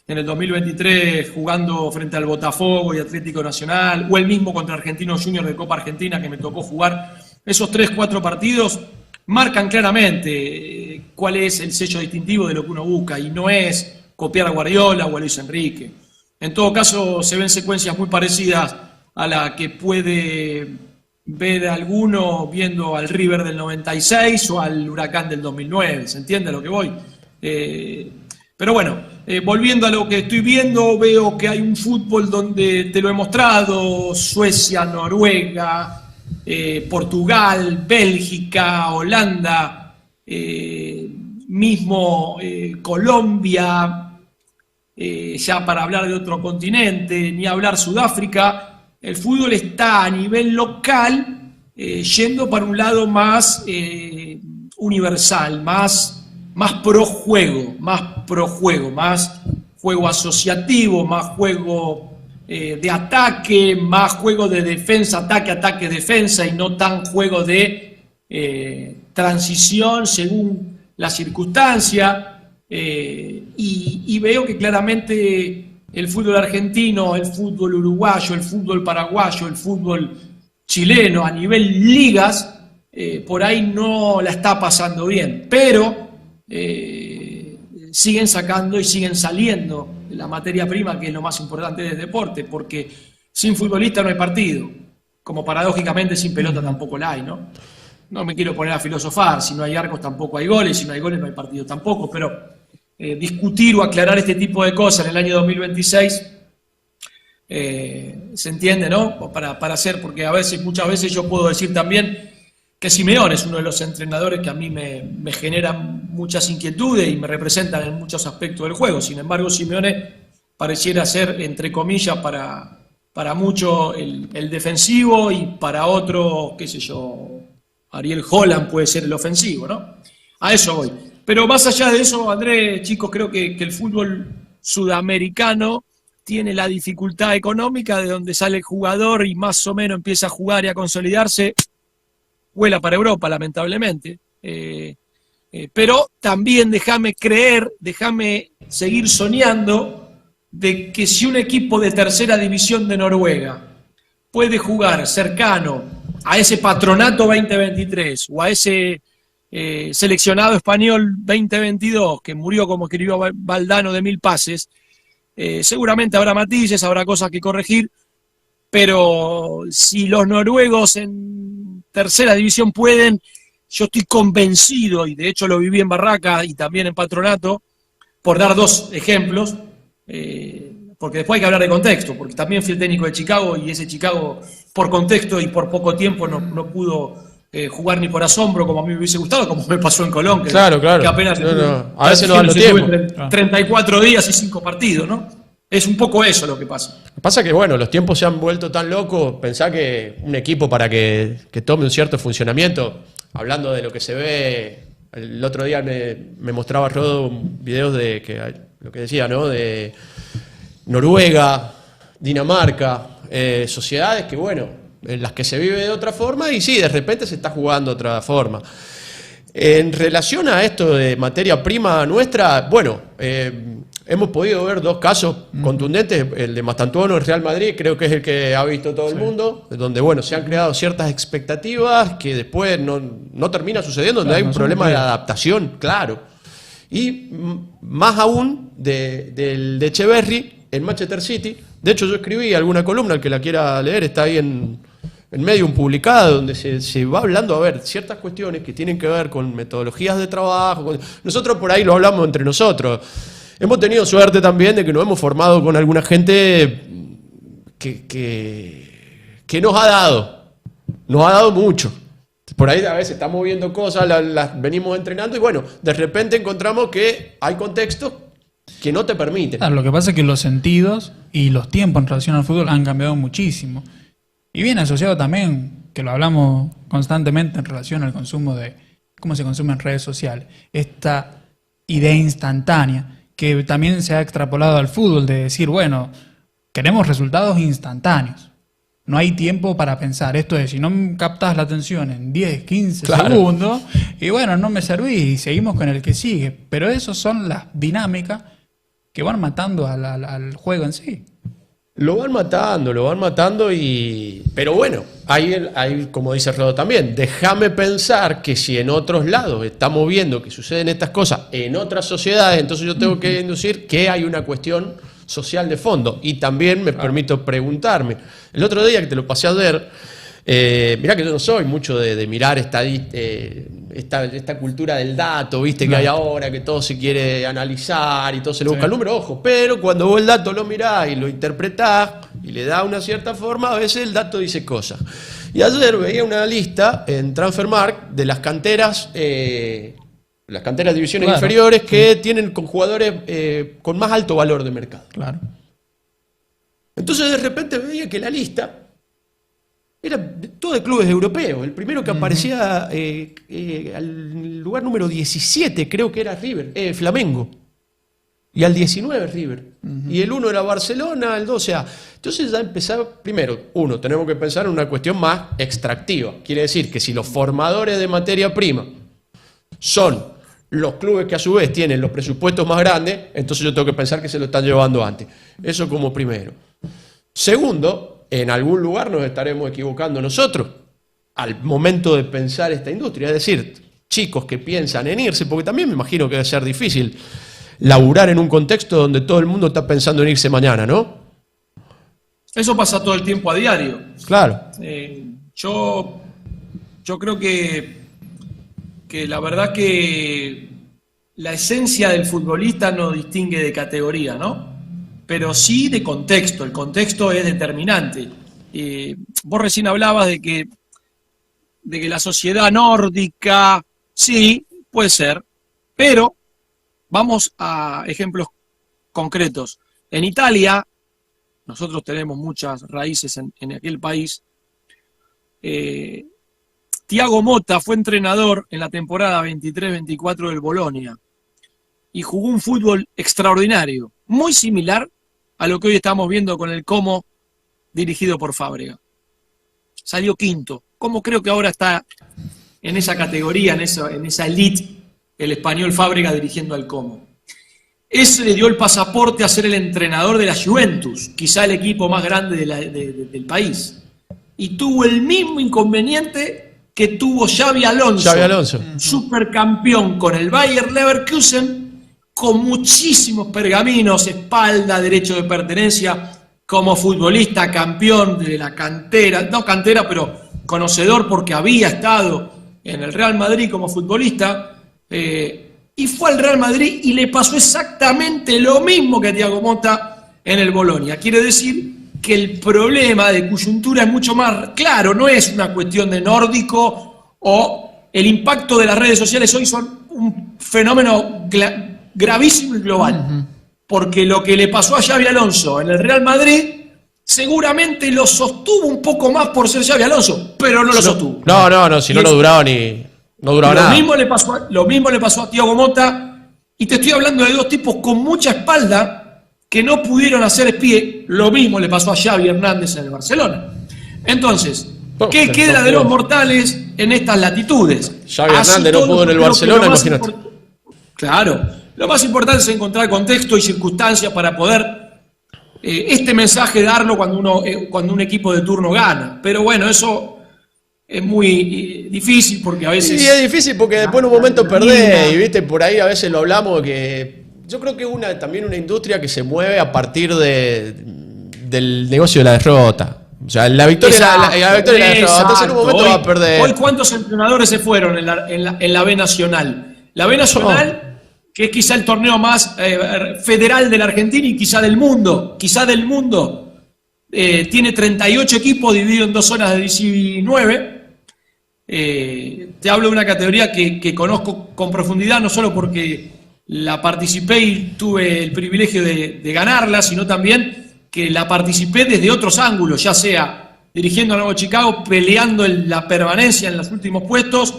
en el 2023, jugando frente al Botafogo y Atlético Nacional, o el mismo contra Argentinos Juniors de Copa Argentina que me tocó jugar. Esos 3-4 partidos marcan claramente cuál es el sello distintivo de lo que uno busca, y no es copiar a Guardiola o a Luis Enrique. En todo caso, se ven secuencias muy parecidas a la que puede ver alguno viendo al River del 96 o al Huracán del 2009. ¿Se entiende a lo que voy? Pero bueno, volviendo a lo que estoy viendo, veo que hay un fútbol donde te lo he mostrado: Suecia, Noruega, Portugal, Bélgica, Holanda, mismo Colombia, ya para hablar de otro continente, ni hablar Sudáfrica. El fútbol está a nivel local yendo para un lado más universal, más pro juego, más juego asociativo, más juego de ataque, más juego de defensa, ataque, defensa, y no tan juego de transición según la circunstancia. Y veo que claramente el fútbol argentino, el fútbol uruguayo, el fútbol paraguayo, el fútbol chileno a nivel ligas, por ahí no la está pasando bien, pero siguen sacando y siguen saliendo la materia prima, que es lo más importante del deporte, porque sin futbolista no hay partido, como paradójicamente sin pelota tampoco la hay, ¿no? No me quiero poner a filosofar: si no hay arcos tampoco hay goles, si no hay goles no hay partido tampoco, pero discutir o aclarar este tipo de cosas en el año 2026 se entiende, ¿no? Para hacer, porque muchas veces yo puedo decir también que Simeone es uno de los entrenadores que a mí me generan muchas inquietudes y me representan en muchos aspectos del juego. Sin embargo, Simeone pareciera ser, entre comillas, para mucho el defensivo, y para otro, qué sé yo, Ariel Holland puede ser el ofensivo, ¿no? A eso voy. Pero más allá de eso, Andrés, chicos, creo que el fútbol sudamericano tiene la dificultad económica de donde sale el jugador y más o menos empieza a jugar y a consolidarse, vuela para Europa, lamentablemente. Pero también déjame seguir soñando de que si un equipo de tercera división de Noruega puede jugar cercano a ese Patronato 2023 o a ese seleccionado español 2022 que murió, como escribió Valdano, de 1000 pases, seguramente habrá matices, habrá cosas que corregir, pero si los noruegos en tercera división pueden, yo estoy convencido, y de hecho lo viví en Barraca y también en Patronato, por dar dos ejemplos, porque después hay que hablar de contexto, porque también fui el técnico de Chicago, y ese Chicago, por contexto y por poco tiempo, no pudo jugar ni por asombro como a mí me hubiese gustado, como me pasó en Colón, que claro. que apenas a veces no dan los tiempos. 34 días y 5 partidos, ¿no? Es un poco eso lo que pasa. Lo que pasa es que, bueno, los tiempos se han vuelto tan locos. Pensá que un equipo para que tome un cierto funcionamiento, hablando de lo que se ve, el otro día me mostraba Rodo videos de lo que decía, ¿no? De Noruega, Dinamarca, sociedades que, bueno, en las que se vive de otra forma y sí, de repente se está jugando de otra forma. En relación a esto de materia prima nuestra, bueno, hemos podido ver dos casos contundentes. El de Mastantuono, el Real Madrid, creo que es el que ha visto todo el mundo, donde, bueno, se han creado ciertas expectativas que después no termina sucediendo, donde hay un problema de adaptación, claro. Y más aún del de Echeverri en Manchester City. De hecho, yo escribí alguna columna, el que la quiera leer está ahí en Medium publicada, donde se va hablando, a ver, ciertas cuestiones que tienen que ver con metodologías de trabajo. Nosotros por ahí lo hablamos entre nosotros. Hemos tenido suerte también de que nos hemos formado con alguna gente que nos ha dado mucho. Por ahí a veces estamos viendo cosas, las venimos entrenando y bueno, de repente encontramos que hay contextos que no te permiten. Claro, lo que pasa es que los sentidos y los tiempos en relación al fútbol han cambiado muchísimo. Y viene asociado también, que lo hablamos constantemente en relación al consumo de cómo se consume en redes sociales, esta idea instantánea que también se ha extrapolado al fútbol, de decir, bueno, queremos resultados instantáneos. No hay tiempo para pensar. Esto es, si no captas la atención en 10, 15 segundos, y bueno, no me servís y seguimos con el que sigue. Pero esas son las dinámicas que van matando al juego en sí. Lo van matando pero bueno, hay como dice Rodo también, déjame pensar que si en otros lados estamos viendo que suceden estas cosas en otras sociedades, entonces yo tengo que inducir que hay una cuestión social de fondo. Y también me permito preguntarme, el otro día que te lo pasé a ver, mirá que yo no soy mucho de mirar esta cultura del dato, viste, que hay ahora, que todo se quiere analizar y todo se le busca el número, ojo, pero cuando vos el dato lo mirás y lo interpretás y le das una cierta forma, a veces el dato dice cosas. Y ayer veía una lista en Transfermarkt de las canteras de divisiones inferiores que tienen con jugadores con más alto valor de mercado. Claro. Entonces de repente veía que la lista era todo de clubes europeos. El primero que aparecía al lugar número 17 creo que era Flamengo. Y al 19 River. Y el 1 era Barcelona, el 2, o sea. Entonces ya empezaba, primero, tenemos que pensar en una cuestión más extractiva. Quiere decir que si los formadores de materia prima son los clubes que a su vez tienen los presupuestos más grandes, entonces yo tengo que pensar que se lo están llevando antes. Eso como primero. Segundo, en algún lugar nos estaremos equivocando nosotros al momento de pensar esta industria. Es decir, chicos que piensan en irse, porque también me imagino que debe ser difícil laburar en un contexto donde todo el mundo está pensando en irse mañana, ¿no? Eso pasa todo el tiempo a diario. Claro. Yo creo que la verdad que la esencia del futbolista no distingue de categoría, ¿no? Pero sí de contexto. El contexto es determinante. Vos recién hablabas de que la sociedad nórdica, sí, puede ser, pero vamos a ejemplos concretos. En Italia, nosotros tenemos muchas raíces en aquel país. Thiago Motta fue entrenador en la temporada 23-24 del Bolonia y jugó un fútbol extraordinario, muy similar a lo que hoy estamos viendo con el Como dirigido por Fábrega. Salió quinto. Como creo que ahora está en esa categoría, en esa elite, el español Fábrega dirigiendo al Como. Ese le dio el pasaporte a ser el entrenador de la Juventus, quizá el equipo más grande del país. Y tuvo el mismo inconveniente que tuvo Xabi Alonso. Supercampeón con el Bayer Leverkusen, con muchísimos pergaminos, espalda, derecho de pertenencia, como futbolista, campeón de la cantera, no cantera, pero conocedor porque había estado en el Real Madrid como futbolista, y fue al Real Madrid y le pasó exactamente lo mismo que a Thiago Motta en el Bolonia. Quiere decir que el problema de coyuntura es mucho más claro, no es una cuestión de nórdico o el impacto de las redes sociales hoy son un fenómeno gravísimo y global. porque lo que le pasó a Xabi Alonso en el Real Madrid seguramente lo sostuvo un poco más por ser Xabi Alonso, pero no lo sostuvo. No, si no, no duraba nada. Lo mismo le pasó a Thiago Motta, y te estoy hablando de dos tipos con mucha espalda que no pudieron hacer pie. Lo mismo le pasó a Xavi Hernández en el Barcelona. Entonces, ¿qué queda de los mortales en estas latitudes? Xavi Hernández no pudo en el Barcelona, imagínate. Claro, lo más importante es encontrar contexto y circunstancias para poder este mensaje darlo cuando un equipo de turno gana. Pero bueno, eso es muy difícil porque a veces... Sí, es difícil porque después en un momento perdés, y viste, por ahí a veces lo hablamos, que yo creo que es también una industria que se mueve a partir del negocio de la derrota. O sea, la victoria es la derrota. Entonces en un momento va a perder. Hoy, ¿cuántos entrenadores se fueron en la B Nacional? La B Nacional... que es quizá el torneo más federal de la Argentina y quizá del mundo, tiene 38 equipos divididos en 2 zonas de 19. Te hablo de una categoría que conozco con profundidad, no solo porque la participé y tuve el privilegio de ganarla, sino también que la participé desde otros ángulos, ya sea dirigiendo a Nuevo Chicago, peleando en la permanencia en los últimos puestos,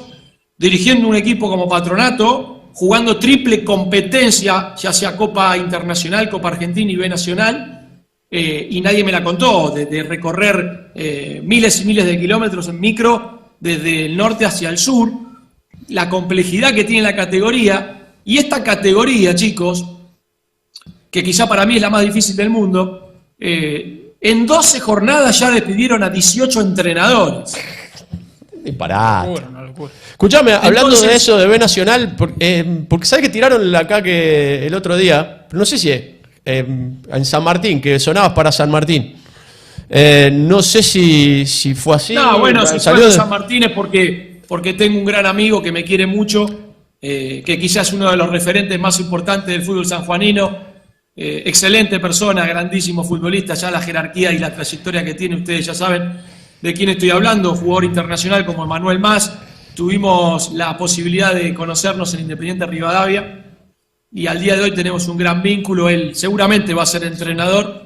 dirigiendo un equipo como Patronato, jugando triple competencia, ya sea Copa Internacional, Copa Argentina y B Nacional, y nadie me la contó, de recorrer miles y miles de kilómetros en micro desde el norte hacia el sur, la complejidad que tiene la categoría, y esta categoría, chicos, que quizá para mí es la más difícil del mundo, en 12 jornadas ya despidieron a 18 entrenadores. Disparate. Escuchame, hablando de eso de B Nacional, porque sabes que tiraron acá que el otro día, no sé si es en San Martín, que sonabas para San Martín. No sé si fue así. No, bueno, si fue en San Martín es porque tengo un gran amigo que me quiere mucho, que quizás es uno de los referentes más importantes del fútbol sanjuanino. Excelente persona, grandísimo futbolista, ya la jerarquía y la trayectoria que tiene, ustedes ya saben de quién estoy hablando, jugador internacional como Manuel Mas. Tuvimos la posibilidad de conocernos en Independiente Rivadavia y al día de hoy tenemos un gran vínculo. Él seguramente va a ser entrenador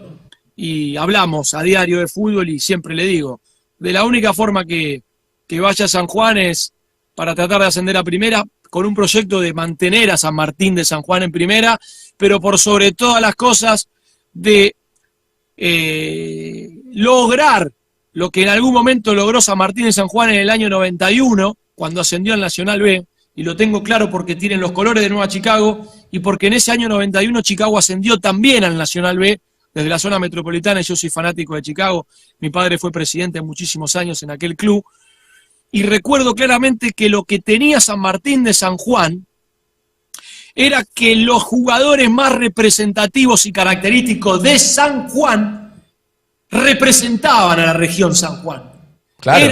y hablamos a diario de fútbol, y siempre le digo, de la única forma que vaya a San Juan es para tratar de ascender a primera, con un proyecto de mantener a San Martín de San Juan en primera, pero por sobre todas las cosas de lograr lo que en algún momento logró San Martín de San Juan en el año 91, cuando ascendió al Nacional B, y lo tengo claro porque tienen los colores de Nueva Chicago, y porque en ese año 91 Chicago ascendió también al Nacional B, desde la zona metropolitana, y yo soy fanático de Chicago. Mi padre fue presidente muchísimos años en aquel club, y recuerdo claramente que lo que tenía San Martín de San Juan era que los jugadores más representativos y característicos de San Juan representaban a la región San Juan. Claro.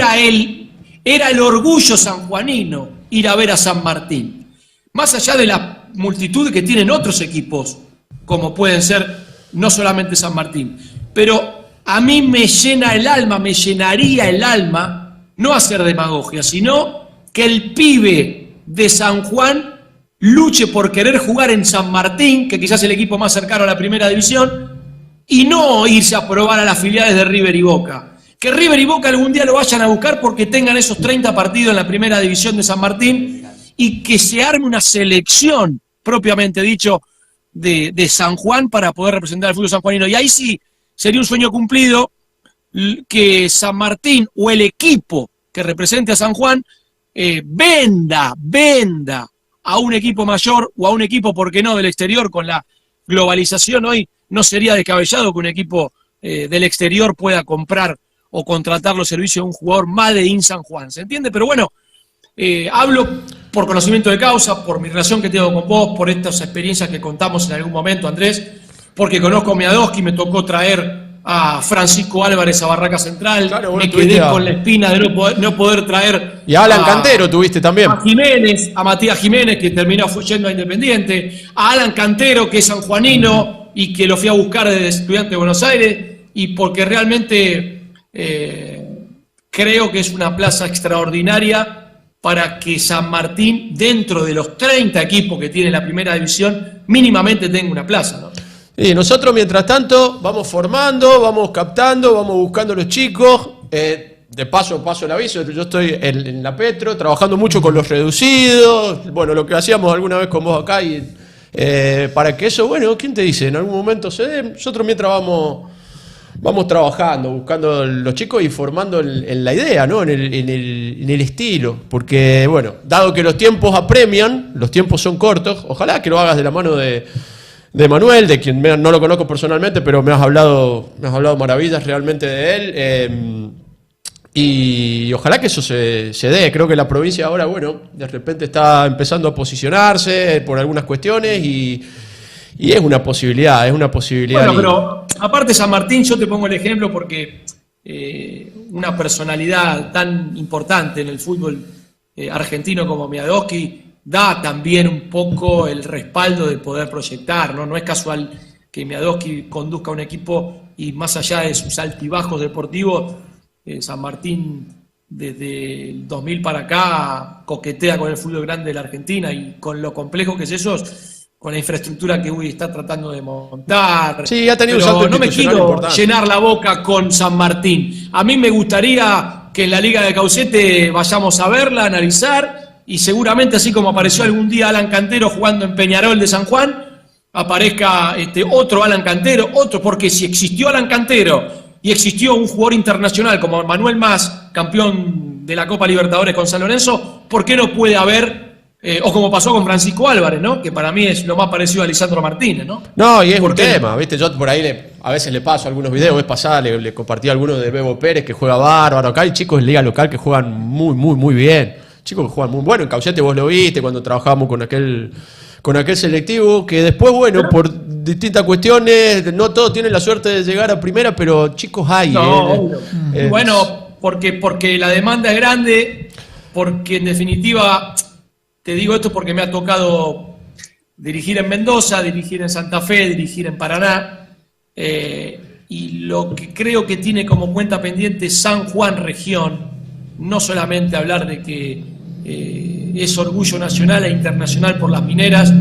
Era el orgullo sanjuanino ir a ver a San Martín. Más allá de la multitud que tienen otros equipos, como pueden ser no solamente San Martín. Pero a mí me llena el alma, me llenaría el alma, no hacer demagogia, sino que el pibe de San Juan luche por querer jugar en San Martín, que quizás es el equipo más cercano a la primera división, y no irse a probar a las filiales de River y Boca. Que River y Boca algún día lo vayan a buscar porque tengan esos 30 partidos en la primera división de San Martín, y que se arme una selección, propiamente dicho, de San Juan para poder representar al fútbol sanjuanino. Y ahí sí sería un sueño cumplido que San Martín o el equipo que represente a San Juan venda a un equipo mayor o a un equipo, ¿por qué no?, del exterior. Con la globalización hoy no sería descabellado que un equipo del exterior pueda comprar o contratar los servicios de un jugador Made in San Juan, ¿se entiende? Pero bueno, hablo por conocimiento de causa, por mi relación que tengo con vos, por estas experiencias que contamos en algún momento, Andrés, porque conozco a Miadoski, me tocó traer a Francisco Álvarez a Barraca Central, claro, me quedé con la espina de no poder traer... Y a Alan Cantero tuviste también. A Jiménez, a Matías Jiménez, que terminó yendo a Independiente, a Alan Cantero, que es sanjuanino y que lo fui a buscar desde Estudiantes de Buenos Aires, y porque realmente creo que es una plaza extraordinaria para que San Martín, dentro de los 30 equipos que tiene la primera división, mínimamente tenga una plaza, ¿no? Y nosotros, mientras tanto, vamos formando, vamos captando, vamos buscando a los chicos. De paso el aviso, yo estoy en la Petro, trabajando mucho con los reducidos, bueno, lo que hacíamos alguna vez con vos acá, y para que eso, bueno, ¿quién te dice? En algún momento se dé. Nosotros mientras vamos trabajando, buscando los chicos y formando en la idea, ¿no? En el estilo, porque, bueno, dado que los tiempos apremian, los tiempos son cortos, ojalá que lo hagas de la mano de Manuel, de quien no lo conozco personalmente, pero me has hablado maravillas realmente de él, y ojalá que eso se dé. Creo que la provincia ahora, bueno, de repente está empezando a posicionarse por algunas cuestiones y es una posibilidad, Bueno, pero aparte San Martín, yo te pongo el ejemplo porque una personalidad tan importante en el fútbol argentino como Miadowski da también un poco el respaldo de poder proyectar, ¿no? No es casual que Miadowski conduzca un equipo y más allá de sus altibajos deportivos, San Martín desde el 2000 para acá coquetea con el fútbol grande de la Argentina y con lo complejo que es eso, con la infraestructura que hoy está tratando de montar. Sí, ha tenido un pero salto no me institucional quiero importante. llenar la boca con San Martín. A mí me gustaría que en la Liga de Caucete vayamos a verla, a analizar, y seguramente así como apareció algún día Alan Cantero jugando en Peñarol de San Juan, aparezca otro Alan Cantero, porque si existió Alan Cantero y existió un jugador internacional como Manuel Mas, campeón de la Copa Libertadores con San Lorenzo, ¿por qué no puede haber, o como pasó con Francisco Álvarez, ¿no? Que para mí es lo más parecido a Lisandro Martínez, ¿no? No, y es un qué tema, ¿viste? Yo por ahí a veces le paso algunos videos, vez pasada le compartí algunos de Bebo Pérez que juega bárbaro. Acá hay chicos en liga local que juegan muy bien. Chicos que juegan muy bueno. En Caucete vos lo viste cuando trabajábamos con aquel selectivo, que después, bueno, por distintas cuestiones, no todos tienen la suerte de llegar a primera, pero chicos hay. No, bueno, porque la demanda es grande, porque en definitiva, te digo esto porque me ha tocado dirigir en Mendoza, dirigir en Santa Fe, dirigir en Paraná, y lo que creo que tiene como cuenta pendiente San Juan región, no solamente hablar de que es orgullo nacional e internacional por las mineras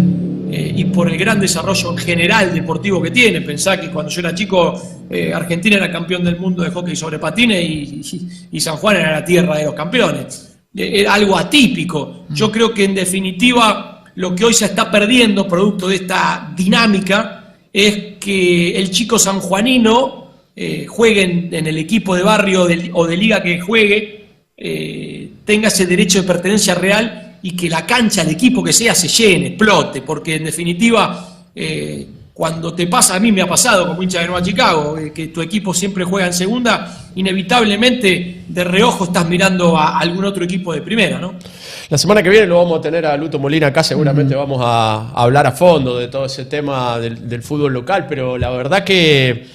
y por el gran desarrollo en general deportivo que tiene. Pensá que cuando yo era chico, Argentina era campeón del mundo de hockey sobre patines y San Juan era la tierra de los campeones. Era algo atípico. Yo creo que en definitiva lo que hoy se está perdiendo producto de esta dinámica es que el chico sanjuanino juegue en el equipo de barrio o de liga que juegue, tenga ese derecho de pertenencia real y que la cancha, el equipo que sea, se llene, explote, porque en definitiva, cuando te pasa, a mí me ha pasado como hincha de Nueva Chicago, que tu equipo siempre juega en segunda, inevitablemente de reojo estás mirando a algún otro equipo de primera, ¿no? La semana que viene lo vamos a tener a Luto Molina acá, seguramente vamos a hablar a fondo de todo ese tema del fútbol local, pero la verdad que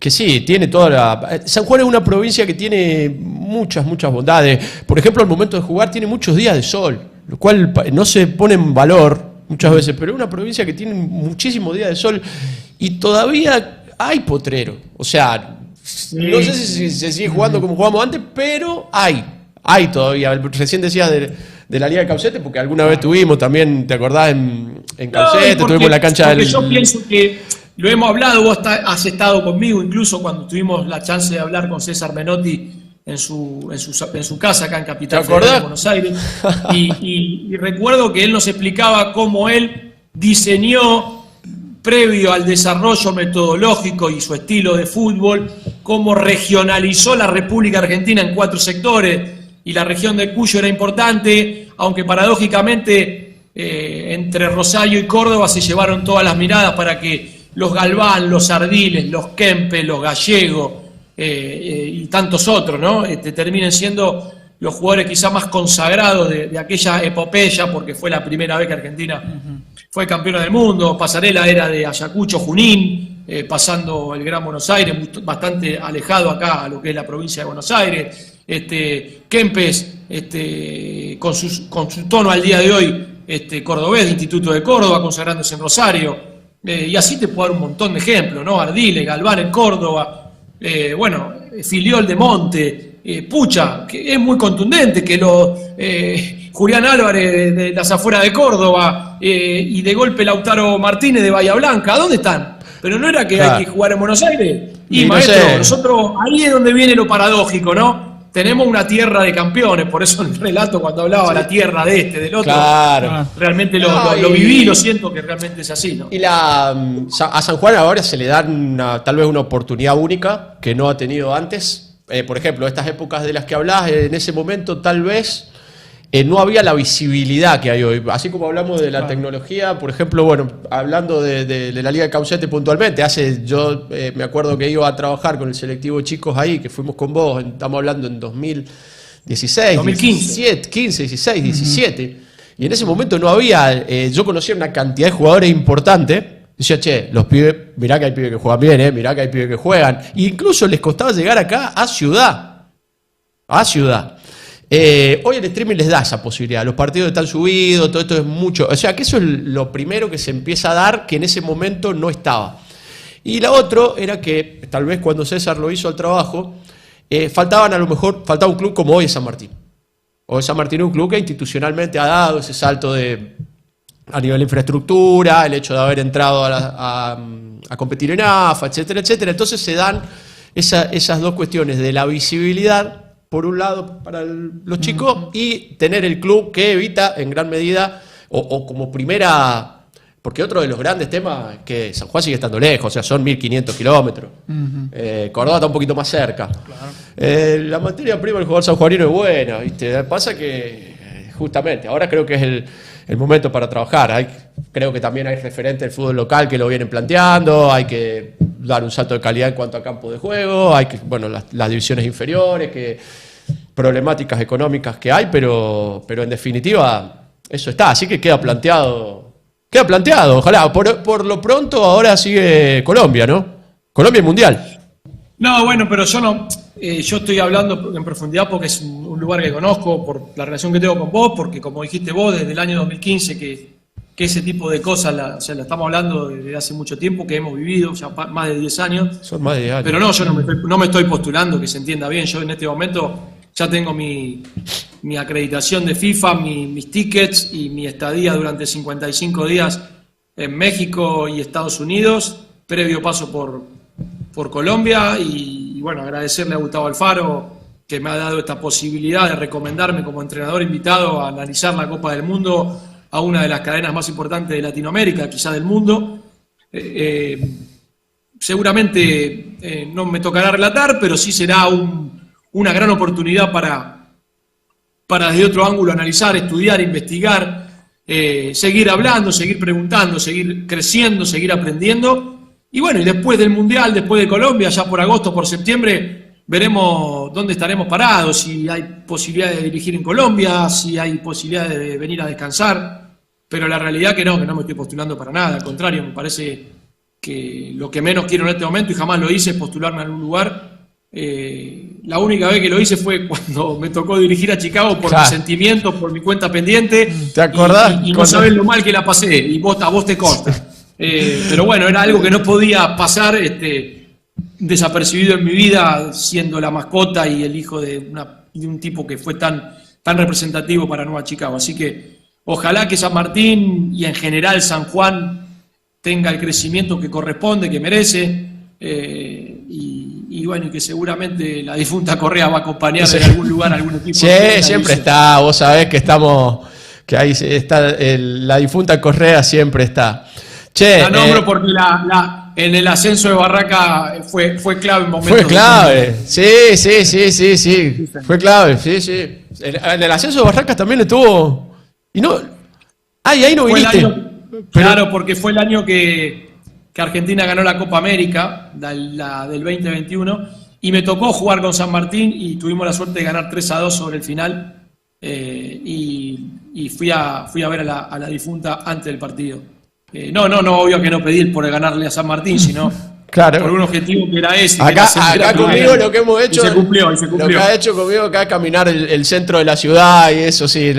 sí, tiene toda la... San Juan es una provincia que tiene muchas bondades. Por ejemplo, al momento de jugar tiene muchos días de sol, lo cual no se pone en valor muchas veces, pero es una provincia que tiene muchísimos días de sol y todavía hay potrero. O sea, no sé si se sigue jugando como jugamos antes, pero hay todavía. Recién decías de la Liga de Caucete, porque alguna vez tuvimos también, ¿te acordás? En Caucete, tuvimos la cancha del... Yo pienso que lo hemos hablado, vos has estado conmigo, incluso cuando tuvimos la chance de hablar con César Menotti en su casa acá en Capital Federal de Buenos Aires, y recuerdo que él nos explicaba cómo él diseñó, previo al desarrollo metodológico y su estilo de fútbol, cómo regionalizó la República Argentina en 4 sectores, y la región de Cuyo era importante, aunque paradójicamente entre Rosario y Córdoba se llevaron todas las miradas para que los Galván, los Ardiles, los Kempe, los Gallegos y tantos otros, ¿no? Terminen siendo los jugadores quizás más consagrados de aquella epopeya, porque fue la primera vez que Argentina fue campeona del mundo. Pasarela era de Ayacucho, Junín, pasando el Gran Buenos Aires, bastante alejado acá a lo que es la provincia de Buenos Aires. Kempes, con su tono al día de hoy, cordobés, de Instituto de Córdoba, consagrándose en Rosario. Y así te puedo dar un montón de ejemplos, ¿no? Ardiles, Galván en Córdoba, Filiol de Monte, Pucha, que es muy contundente, que Julián Álvarez de las afueras de Córdoba, y de golpe Lautaro Martínez de Bahía Blanca. ¿Dónde están? Pero no era que Claro. hay que jugar en Buenos Aires. Y Y no maestro, sé. nosotros, ahí es donde viene lo paradójico, ¿no? Tenemos una tierra de campeones, por eso el relato cuando hablaba la tierra de este, del otro, Claro. realmente lo, No, lo y- viví y lo siento que realmente es así, ¿no? Y a San Juan ahora se le da tal vez una oportunidad única que no ha tenido antes. Por ejemplo, estas épocas de las que hablás, en ese momento tal vez no había la visibilidad que hay hoy. Así como hablamos de la tecnología, por ejemplo, bueno, hablando de la Liga de Caucete puntualmente, yo me acuerdo que iba a trabajar con el selectivo chicos ahí, que fuimos con vos, estamos hablando en 2016, 2015. 17, 15, 16, 17. Y en ese momento no había, yo conocía una cantidad de jugadores importantes. Decía, che, los pibes, mirá que hay pibes que juegan bien, mirá que hay pibes que juegan. E incluso les costaba llegar acá a Ciudad. A Ciudad. Hoy el streaming les da esa posibilidad. Los partidos están subidos, todo esto es mucho. O sea, que eso es lo primero que se empieza a dar, que en ese momento no estaba. Y la otra era que, tal vez cuando César lo hizo al trabajo, faltaba un club como hoy es San Martín. Hoy San Martín es un club que institucionalmente ha dado ese salto a nivel de infraestructura, el hecho de haber entrado a competir en AFA, etcétera, etcétera. Entonces se dan esas dos cuestiones de la visibilidad, por un lado, para los chicos, y tener el club que evita en gran medida, o como primera. Porque otro de los grandes temas es que San Juan sigue estando lejos, o sea, son 1.500 kilómetros. Córdoba está un poquito más cerca. La materia prima del jugador sanjuanino es buena, ¿viste? Pasa que, justamente, ahora creo que es el momento para trabajar. Creo que también hay referentes del fútbol local que lo vienen planteando, hay que dar un salto de calidad en cuanto a campo de juego, hay que, bueno, las divisiones inferiores, problemáticas económicas que hay, pero en definitiva eso está, así que queda planteado, ojalá. Por lo pronto ahora sigue Colombia, ¿no? Colombia y Mundial. No, bueno, pero yo no. Yo estoy hablando en profundidad porque es un lugar que conozco, por la relación que tengo con vos, porque como dijiste vos, desde el año 2015 que ese tipo de cosas, la estamos hablando desde hace mucho tiempo, que hemos vivido, ya más de 10 años. Son más de 10 años. Pero no, yo no me estoy postulando, que se entienda bien. Yo en este momento ya tengo mi acreditación de FIFA, mis tickets y mi estadía durante 55 días en México y Estados Unidos, previo paso por Colombia y bueno, agradecerle a Gustavo Alfaro que me ha dado esta posibilidad de recomendarme como entrenador invitado a analizar la Copa del Mundo a una de las cadenas más importantes de Latinoamérica, quizá del mundo. Seguramente no me tocará relatar, pero sí será una gran oportunidad para desde otro ángulo analizar, estudiar, investigar, seguir hablando, seguir preguntando, seguir creciendo, seguir aprendiendo. Y bueno, y después del Mundial, después de Colombia, ya por agosto, por septiembre, veremos dónde estaremos parados, si hay posibilidad de dirigir en Colombia, si hay posibilidad de venir a descansar. Pero la realidad que no me estoy postulando para nada. Al contrario, me parece que lo que menos quiero en este momento, y jamás lo hice, es postularme a algún lugar. La única vez que lo hice fue cuando me tocó dirigir a Chicago por mis sentimientos, por mi cuenta pendiente. ¿Te acordás? Y no sabés lo mal que la pasé, y a vos te consta. Pero bueno, era algo que no podía pasar desapercibido en mi vida, siendo la mascota y el hijo de un tipo que fue tan representativo para Nueva Chicago. Así que ojalá que San Martín y en general San Juan tenga el crecimiento que corresponde, que merece, y bueno, y que seguramente la difunta Correa va a acompañar en algún lugar, algún equipo. Sí, siempre está, vos sabés que ahí está, la difunta Correa siempre está. Che, la nombro porque en el ascenso de Barraca fue clave en momentos. Fue clave, sí, fue clave, sí. En el ascenso de Barracas también estuvo. Y no. Ahí no viniste. Claro, porque fue el año que Argentina ganó la Copa América, la del 2021, y me tocó jugar con San Martín y tuvimos la suerte de ganar 3-2 sobre el final. Y fui a ver a la difunta antes del partido. No, obvio que no pedí por ganarle a San Martín, sino claro, por un objetivo que era ese. Acá conmigo lo que hemos hecho. Y se cumplió. Lo que ha hecho conmigo acá es caminar el centro de la ciudad y eso sí.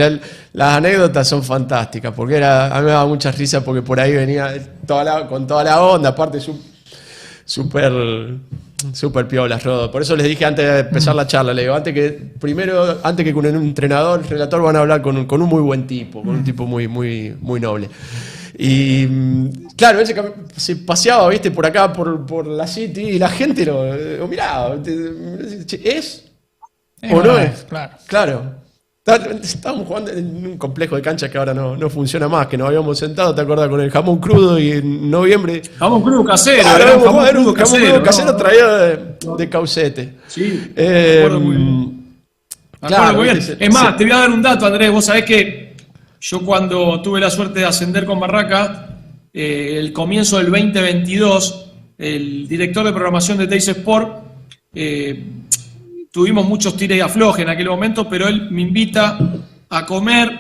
Las anécdotas son fantásticas, porque a mí me daba mucha risa porque por ahí venía con toda la onda, aparte súper piola, Rodo. Por eso les dije antes de empezar la charla, le digo, antes que con un entrenador, el relator van a hablar con un muy buen tipo, con un tipo muy, muy, muy noble. Y claro, él se paseaba, viste, por acá, por la City, y la gente lo miraba. ¿Es? ¿O no es? Claro. Claro. Estábamos jugando en un complejo de canchas que ahora no funciona más, que nos habíamos sentado, ¿te acuerdas? Con el jamón crudo y en noviembre. Jamón crudo casero, Claro, era un era un jamón crudo jamón crudo casero ¿no? traído de Caucete. Sí, me acuerdo muy bien. Claro, Muy bien. viste, Es más, te voy a dar un dato, Andrés. Vos sabés que yo cuando tuve la suerte de ascender con Barraca, el comienzo del 2022, el director de programación de Teis Sport, tuvimos muchos tires y aflojes en aquel momento, pero él me invita a comer,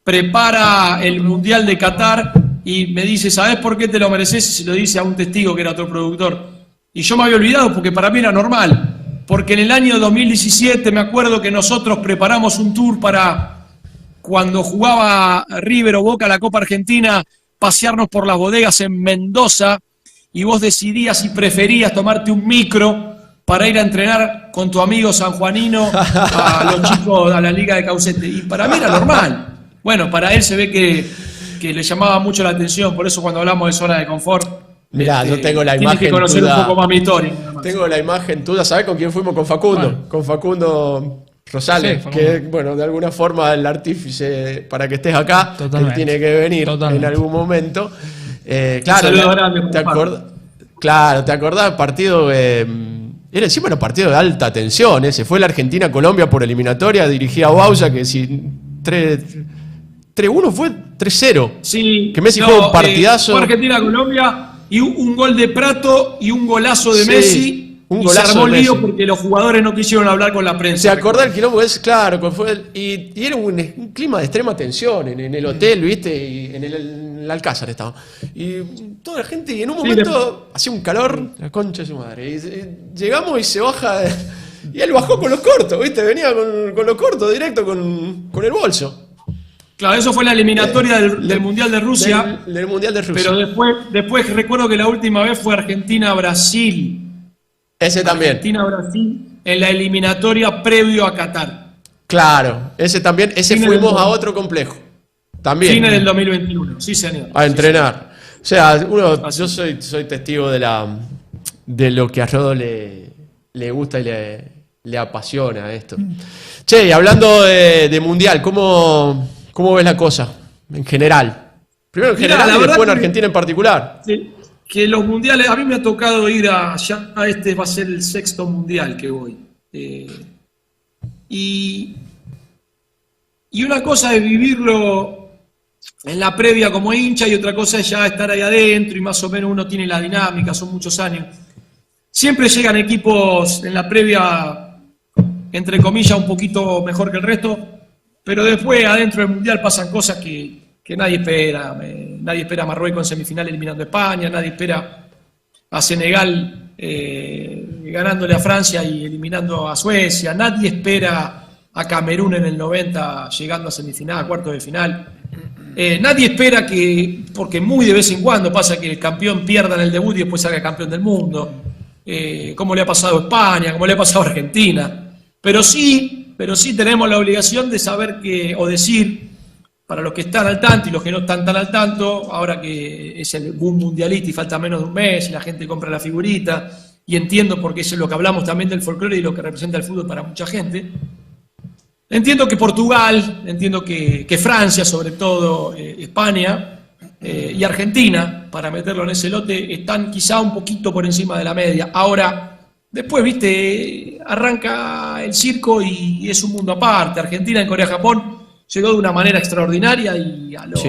prepara el Mundial de Qatar y me dice, ¿sabés por qué te lo mereces? Y se lo dice a un testigo que era otro productor. Y yo me había olvidado porque para mí era normal. Porque en el año 2017 me acuerdo que nosotros preparamos un tour para cuando jugaba River o Boca la Copa Argentina, pasearnos por las bodegas en Mendoza y vos decidías si preferías tomarte un micro para ir a entrenar con tu amigo sanjuanino a los chicos a la Liga de Caucete. Y para mí era normal. Bueno, para él se ve que le llamaba mucho la atención, por eso cuando hablamos de zona de confort, mirá, yo tengo la tienes imagen que conocer tuya. un poco más mi historia. Tengo la imagen tuya, ¿sabés con quién fuimos? Con Facundo. Bueno. Con Facundo Rosales, Sí, Facundo. que, bueno, de alguna forma el artífice para que estés acá, Totalmente. él tiene que venir Totalmente. en algún momento. Claro, saludo grande, ¿te compadre. Claro, ¿te acordás del partido? Era encima un partido de alta tensión, ese fue la Argentina-Colombia por eliminatoria, dirigía a Bausa, que si 3-1 fue 3-0. Sí, Que Messi jugó un partidazo. Fue Argentina-Colombia y un gol de Prato y un golazo de Sí, Messi. un y golazo se armó de lío Messi. porque los jugadores no quisieron hablar con la ¿Se prensa. acordás el quilombo? Es claro, que fue y era un clima de extrema tensión en el hotel, ¿viste? Y en el Alcázar estaba. Y toda la gente, y en un momento hacía un calor, la concha de su madre. Y llegamos y se baja, y él bajó con los cortos, ¿viste? Venía con los cortos directo con el bolso. Claro, eso fue la eliminatoria del Mundial de Rusia. Del Mundial de Rusia. Pero después recuerdo que la última vez fue Argentina-Brasil. Ese también. Argentina-Brasil en la eliminatoria previo a Qatar. Claro, ese también. Ese Fines fuimos del- a otro complejo. También. Fines del 2021. Sí, señor. A entrenar. O sea, Así. yo soy testigo de lo que a Rodo le gusta y le apasiona esto. Che, y hablando de Mundial, ¿cómo ves la cosa en general? Primero en Mirá, general la y verdad después en que- Argentina en particular. Que los mundiales, a mí me ha tocado ir allá, este va a ser el 6º mundial que voy. Y una cosa es vivirlo en la previa como hincha y otra cosa es ya estar ahí adentro y más o menos uno tiene la dinámica, son muchos años. Siempre llegan equipos en la previa, entre comillas, un poquito mejor que el resto, pero después adentro del mundial pasan cosas que nadie espera. Nadie espera a Marruecos en semifinal eliminando a España, nadie espera a Senegal ganándole a Francia y eliminando a Suecia, nadie espera a Camerún en el 90 llegando a semifinal, a cuartos de final. Nadie espera porque muy de vez en cuando pasa que el campeón pierda en el debut y después salga campeón del mundo, como le ha pasado a España, como le ha pasado a Argentina. Pero sí tenemos la obligación de saber o decir, para los que están al tanto y los que no están tan al tanto, ahora que es el boom mundialista y falta menos de un mes y la gente compra la figurita, y entiendo porque eso es lo que hablamos también del folclore y lo que representa el fútbol para mucha gente. Entiendo que Portugal, entiendo que Francia, sobre todo España y Argentina, para meterlo en ese lote, están quizá un poquito por encima de la media. Ahora, después, viste, arranca el circo y es un mundo aparte. Argentina en Corea-Japón llegó de una manera extraordinaria y a los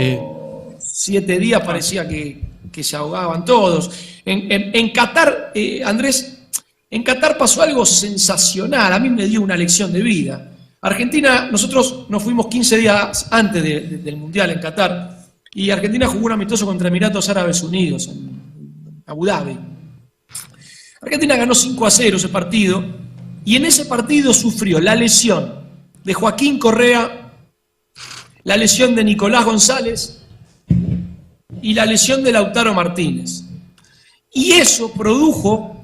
7 días parecía que se ahogaban todos. En Qatar, Andrés, en Qatar pasó algo sensacional. A mí me dio una lección de vida. Argentina, nosotros nos fuimos 15 días antes del Mundial en Qatar y Argentina jugó un amistoso contra Emiratos Árabes Unidos en Abu Dhabi. Argentina ganó 5-0 ese partido y en ese partido sufrió la lesión de Joaquín Correa, la lesión de Nicolás González y la lesión de Lautaro Martínez. Y eso produjo,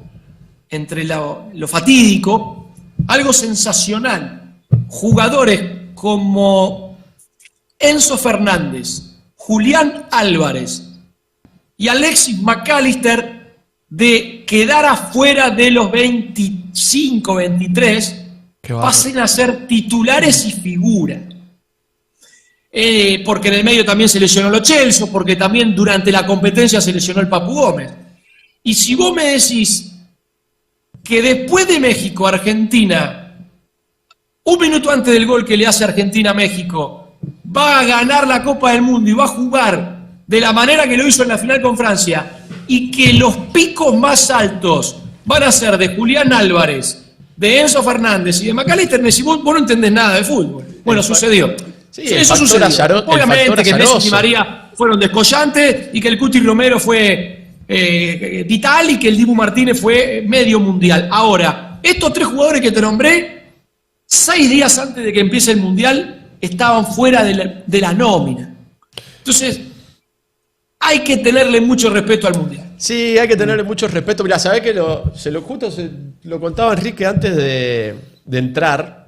entre lo fatídico, algo sensacional. Jugadores como Enzo Fernández, Julián Álvarez y Alexis McAllister de quedar afuera de los 25, 23, pasen a ser titulares y figuras. Porque en el medio también se lesionó Lo Celso, porque también durante la competencia se lesionó el Papu Gómez. Y si vos me decís que después de México, Argentina, un minuto antes del gol que le hace Argentina a México, va a ganar la Copa del Mundo y va a jugar de la manera que lo hizo en la final con Francia, y que los picos más altos van a ser de Julián Álvarez, de Enzo Fernández y de McAllister, vos no entendés nada de fútbol. Bueno, sucedió. Sí, eso sucedió. Obviamente que Messi y María fueron descollantes y que el Cuti Romero fue vital y que el Dibu Martínez fue medio mundial. Ahora, estos 3 jugadores que te nombré, 6 días antes de que empiece el mundial, estaban fuera de la nómina. Entonces, hay que tenerle mucho respeto al mundial. Sí, hay que tenerle mucho respeto. Mirá, ¿sabés que se lo contaba Enrique antes de entrar?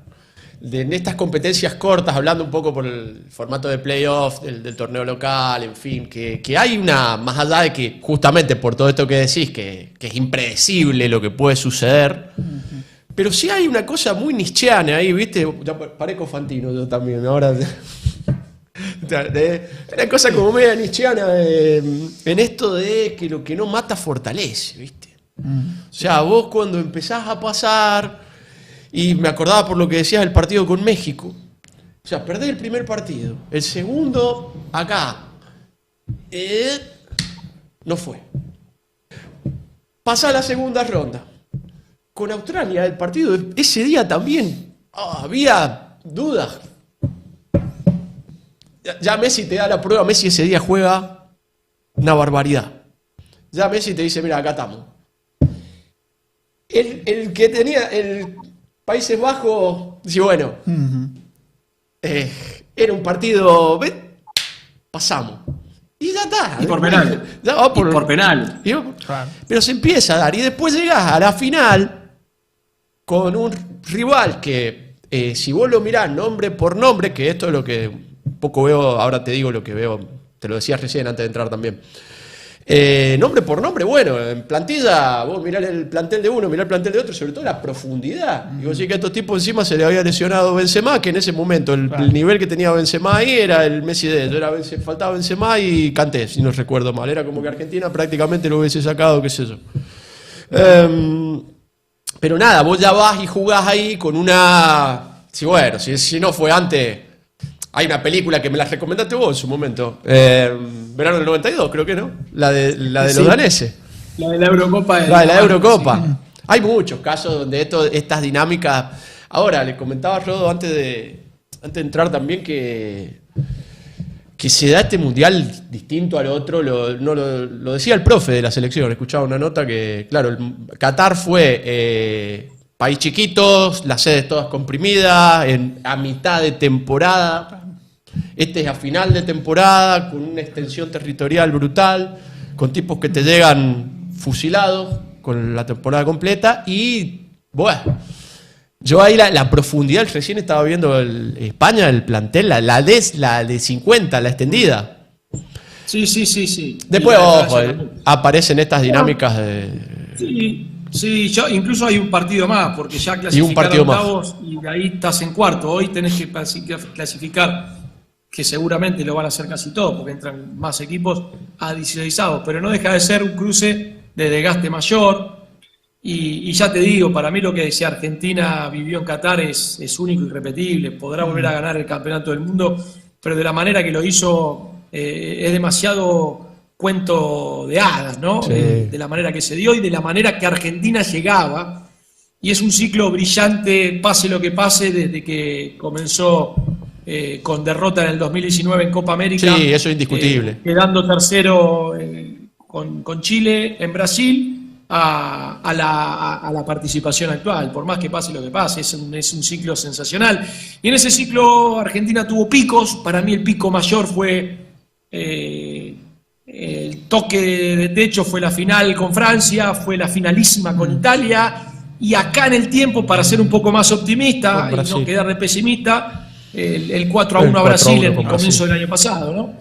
En estas competencias cortas, hablando un poco por el formato de playoff, del torneo local, en fin, que hay una, más allá de que justamente por todo esto que decís, que es impredecible lo que puede suceder, pero sí hay una cosa muy nietzscheana ahí, ¿viste? Ya parezco Fantino yo también, ahora... Una cosa como media nietzscheana en esto de que lo que no mata fortalece, ¿viste? O sea, vos cuando empezás a pasar... Y me acordaba por lo que decías del partido con México. O sea, perdés el primer partido. El segundo, acá. No fue. Pasá a la segunda ronda. Con Australia, el partido, ese día también había dudas. Ya Messi te da la prueba. Messi ese día juega una barbaridad. Ya Messi te dice, mira, acá estamos. El que tenía... Países Bajos, dice, bueno, era un partido, pasamos. Y ya está. Y por penal. Por penal. Pero se empieza a dar. Y después llegás a la final con un rival que, si vos lo mirás nombre por nombre, que esto es lo que un poco veo, ahora te digo lo que veo, te lo decías recién antes de entrar también. Nombre por nombre, bueno, en plantilla, vos mirá el plantel de uno, mirá el plantel de otro, sobre todo la profundidad. Y vos decís que a estos tipos encima se le había lesionado Benzema, que en ese momento el nivel que tenía Benzema ahí era el Messi de ellos, faltaba Benzema y Kanté, si no recuerdo mal. Era como que Argentina prácticamente lo hubiese sacado, qué sé yo. Pero nada, vos ya vas y jugás ahí con una... Sí, bueno, si no fue antes... Hay una película que me la recomendaste vos en su momento. Verano del 92, creo que, ¿no? La de los daneses. La de la Eurocopa. La de la Eurocopa. Sí. Hay muchos casos donde estas dinámicas... Ahora, le comentaba a Rodo antes de entrar también que se da este mundial distinto al otro. Lo decía el profe de la selección. Escuchaba una nota que, claro, Qatar fue... país chiquito, las sedes todas comprimidas, a mitad de temporada. Este es a final de temporada, con una extensión territorial brutal, con tipos que te llegan fusilados con la temporada completa. Y, bueno, yo ahí la profundidad, recién estaba viendo España, el plantel, la de 50, la extendida. Sí. Después, ojo, aparecen estas dinámicas de... Sí, incluso hay un partido más, porque ya clasificaron octavos y de ahí estás en cuarto. Hoy tenés que clasificar, que seguramente lo van a hacer casi todos, porque entran más equipos a 16avos, pero no deja de ser un cruce de desgaste mayor. Y ya te digo, para mí lo que decía Argentina vivió en Qatar es único y irrepetible. Podrá volver a ganar el campeonato del mundo, pero de la manera que lo hizo es demasiado... cuento de hadas, ¿no? Sí. De la manera que se dio y de la manera que Argentina llegaba. Y es un ciclo brillante, pase lo que pase, desde que comenzó con derrota en el 2019 en Copa América. Sí, eso es indiscutible. Quedando tercero con Chile en Brasil a la participación actual. Por más que pase lo que pase, es un ciclo sensacional. Y en ese ciclo Argentina tuvo picos. Para mí el pico mayor fue... el toque de techo fue la final con Francia, fue la finalísima con Italia, y acá en el tiempo, para ser un poco más optimista y no quedar de pesimista, el 4-1 a Brasil en el comienzo del año pasado, ¿no?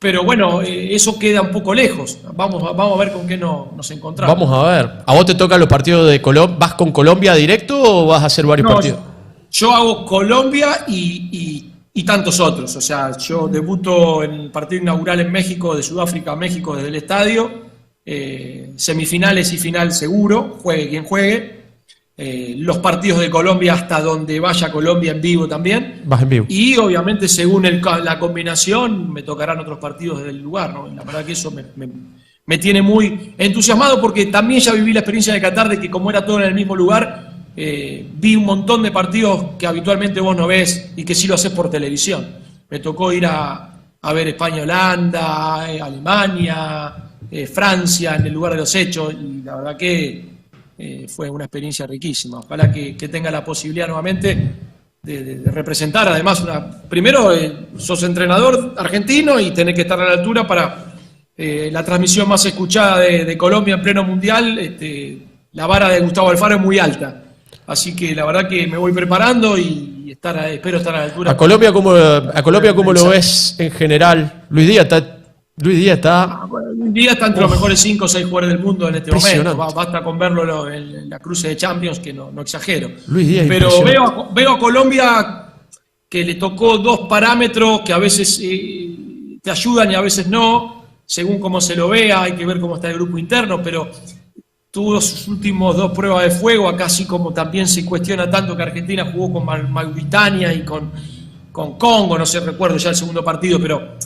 pero bueno, eso queda un poco lejos. Vamos a ver con qué nos encontramos. Vamos a ver. ¿A vos te tocan los partidos de Colombia? ¿Vas con Colombia directo o vas a hacer varios partidos? Yo hago Colombia y tantos otros. O sea, yo debuto en el partido inaugural en México, de Sudáfrica a México, desde el estadio. Semifinales y final seguro, juegue quien juegue. Los partidos de Colombia hasta donde vaya Colombia en vivo también. Vas en vivo. Y obviamente según la combinación me tocarán otros partidos desde el lugar, ¿no? La verdad que eso me tiene muy entusiasmado porque también ya viví la experiencia de Qatar de que como era todo en el mismo lugar, vi un montón de partidos que habitualmente vos no ves y que sí lo haces por televisión. Me tocó ir a ver España-Holanda, Alemania, Francia en el lugar de los hechos y la verdad que fue una experiencia riquísima. Ojalá que tenga la posibilidad nuevamente de representar. Además, primero sos entrenador argentino y tenés que estar a la altura para la transmisión más escuchada de Colombia en pleno mundial. La vara de Gustavo Alfaro es muy alta. Así que la verdad que me voy preparando y espero estar a la altura. ¿A Colombia cómo lo ves en general? Luis Díaz está Un día está entre los mejores 5 o 6 jugadores del mundo en este momento. Basta con verlo en la cruce de Champions, que no exagero. Luis Díaz, pero veo a Colombia que le tocó 2 parámetros que a veces te ayudan y a veces no, según cómo se lo vea. Hay que ver cómo está el grupo interno, pero tuvo sus últimos 2 pruebas de fuego, acá así como también se cuestiona tanto que Argentina jugó con Mauritania y con Congo, no sé, recuerdo ya el segundo partido, pero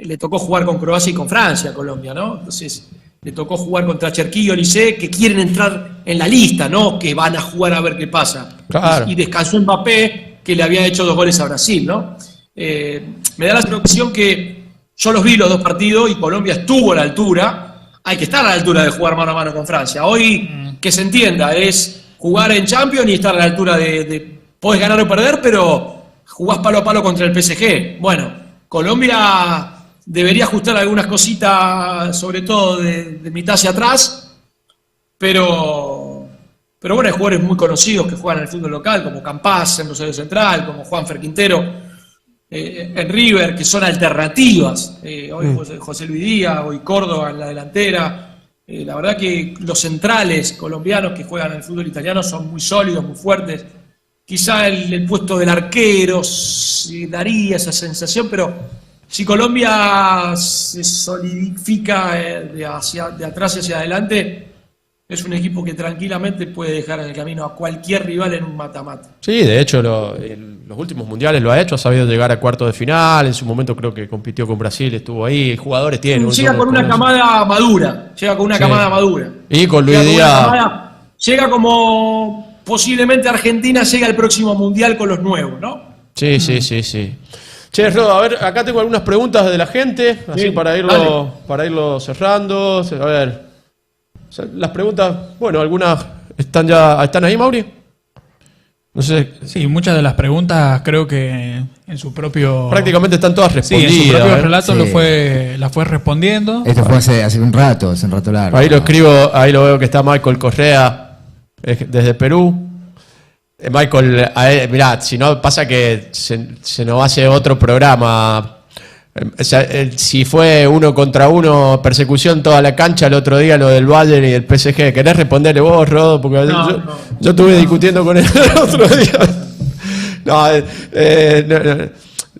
le tocó jugar con Croacia y con Francia a Colombia, ¿no? Entonces le tocó jugar contra Cherquí y Olise, que quieren entrar en la lista, ¿no? Que van a jugar a ver qué pasa. Claro. Y descansó Mbappé, que le había hecho 2 goles a Brasil, ¿no? Me da la sensación que yo los vi los 2 partidos y Colombia estuvo a la altura. Hay que estar a la altura de jugar mano a mano con Francia. Hoy, que se entienda, es jugar en Champions y estar a la altura podés ganar o perder, pero jugás palo a palo contra el PSG. Bueno, Colombia debería ajustar algunas cositas, sobre todo de mitad hacia atrás, pero bueno, hay jugadores muy conocidos que juegan en el fútbol local, como Campás en Rosario Central, como Juanfer Quintero en River, que son alternativas. Hoy José Luis Díaz, hoy Córdoba en la delantera. La verdad que los centrales colombianos que juegan en el fútbol italiano son muy sólidos, muy fuertes. Quizá el puesto del arquero daría esa sensación, pero si Colombia se solidifica de atrás hacia adelante, es un equipo que tranquilamente puede dejar en el camino a cualquier rival en un mata-mata. Sí, de hecho, en los últimos mundiales lo ha hecho, ha sabido llegar a cuartos de final, en su momento creo que compitió con Brasil, estuvo ahí, jugadores tienen. Llega con una camada madura, camada madura. Y con Luis Díaz. Llega como posiblemente Argentina llega al próximo mundial con los nuevos, ¿no? Sí. Che, Rodo, a ver, acá tengo algunas preguntas de la gente, así para irlo cerrando. A ver. Las preguntas, bueno, algunas están ahí, Mauri. No sé. Sí, muchas de las preguntas creo que en su propio... Prácticamente están todas respondidas. Sí, en su propio relato las fue respondiendo. Esto fue hace un rato largo. Ahí lo escribo, ahí lo veo que está Michael Correa, desde Perú. Michael, mirá, si no pasa que se nos hace otro programa. O sea, si fue 1 contra 1, persecución toda la cancha el otro día, lo del Bayern y del PSG, ¿querés responderle vos, Rodo? Porque yo estuve discutiendo con él el otro día.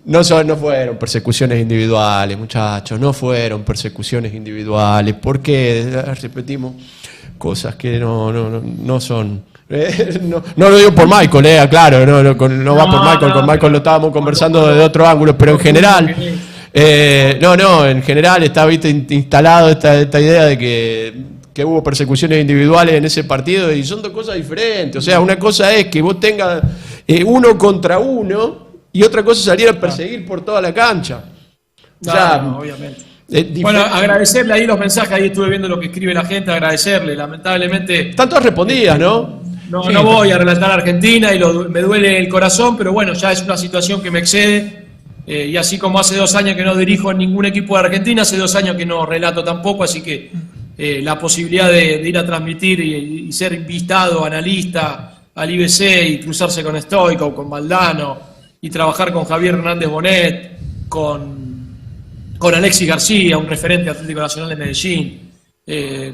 No fueron persecuciones individuales, muchachos, no fueron persecuciones individuales. ¿Por qué repetimos cosas que no son? No lo digo por Michael, claro, no va por Michael, con Michael lo estábamos conversando desde otro ángulo, pero en general... en general está instalado esta idea de que hubo persecuciones individuales en ese partido y son 2 cosas diferentes. O sea, una cosa es que vos tengas 1 contra 1 y otra cosa es salir a perseguir por toda la cancha. Obviamente. Bueno, agradecerle ahí los mensajes, ahí estuve viendo lo que escribe la gente, agradecerle, lamentablemente... Están todas respondidas, ¿no? No voy a relatar a Argentina y me duele el corazón, pero bueno, ya es una situación que me excede. Y así como hace 2 años que no dirijo en ningún equipo de Argentina, hace 2 años que no relato tampoco, así que la posibilidad de ir a transmitir y ser invitado, analista al IBC y cruzarse con Stoico, con Valdano y trabajar con Javier Hernández Bonet, con Alexis García, un referente Atlético Nacional de Medellín,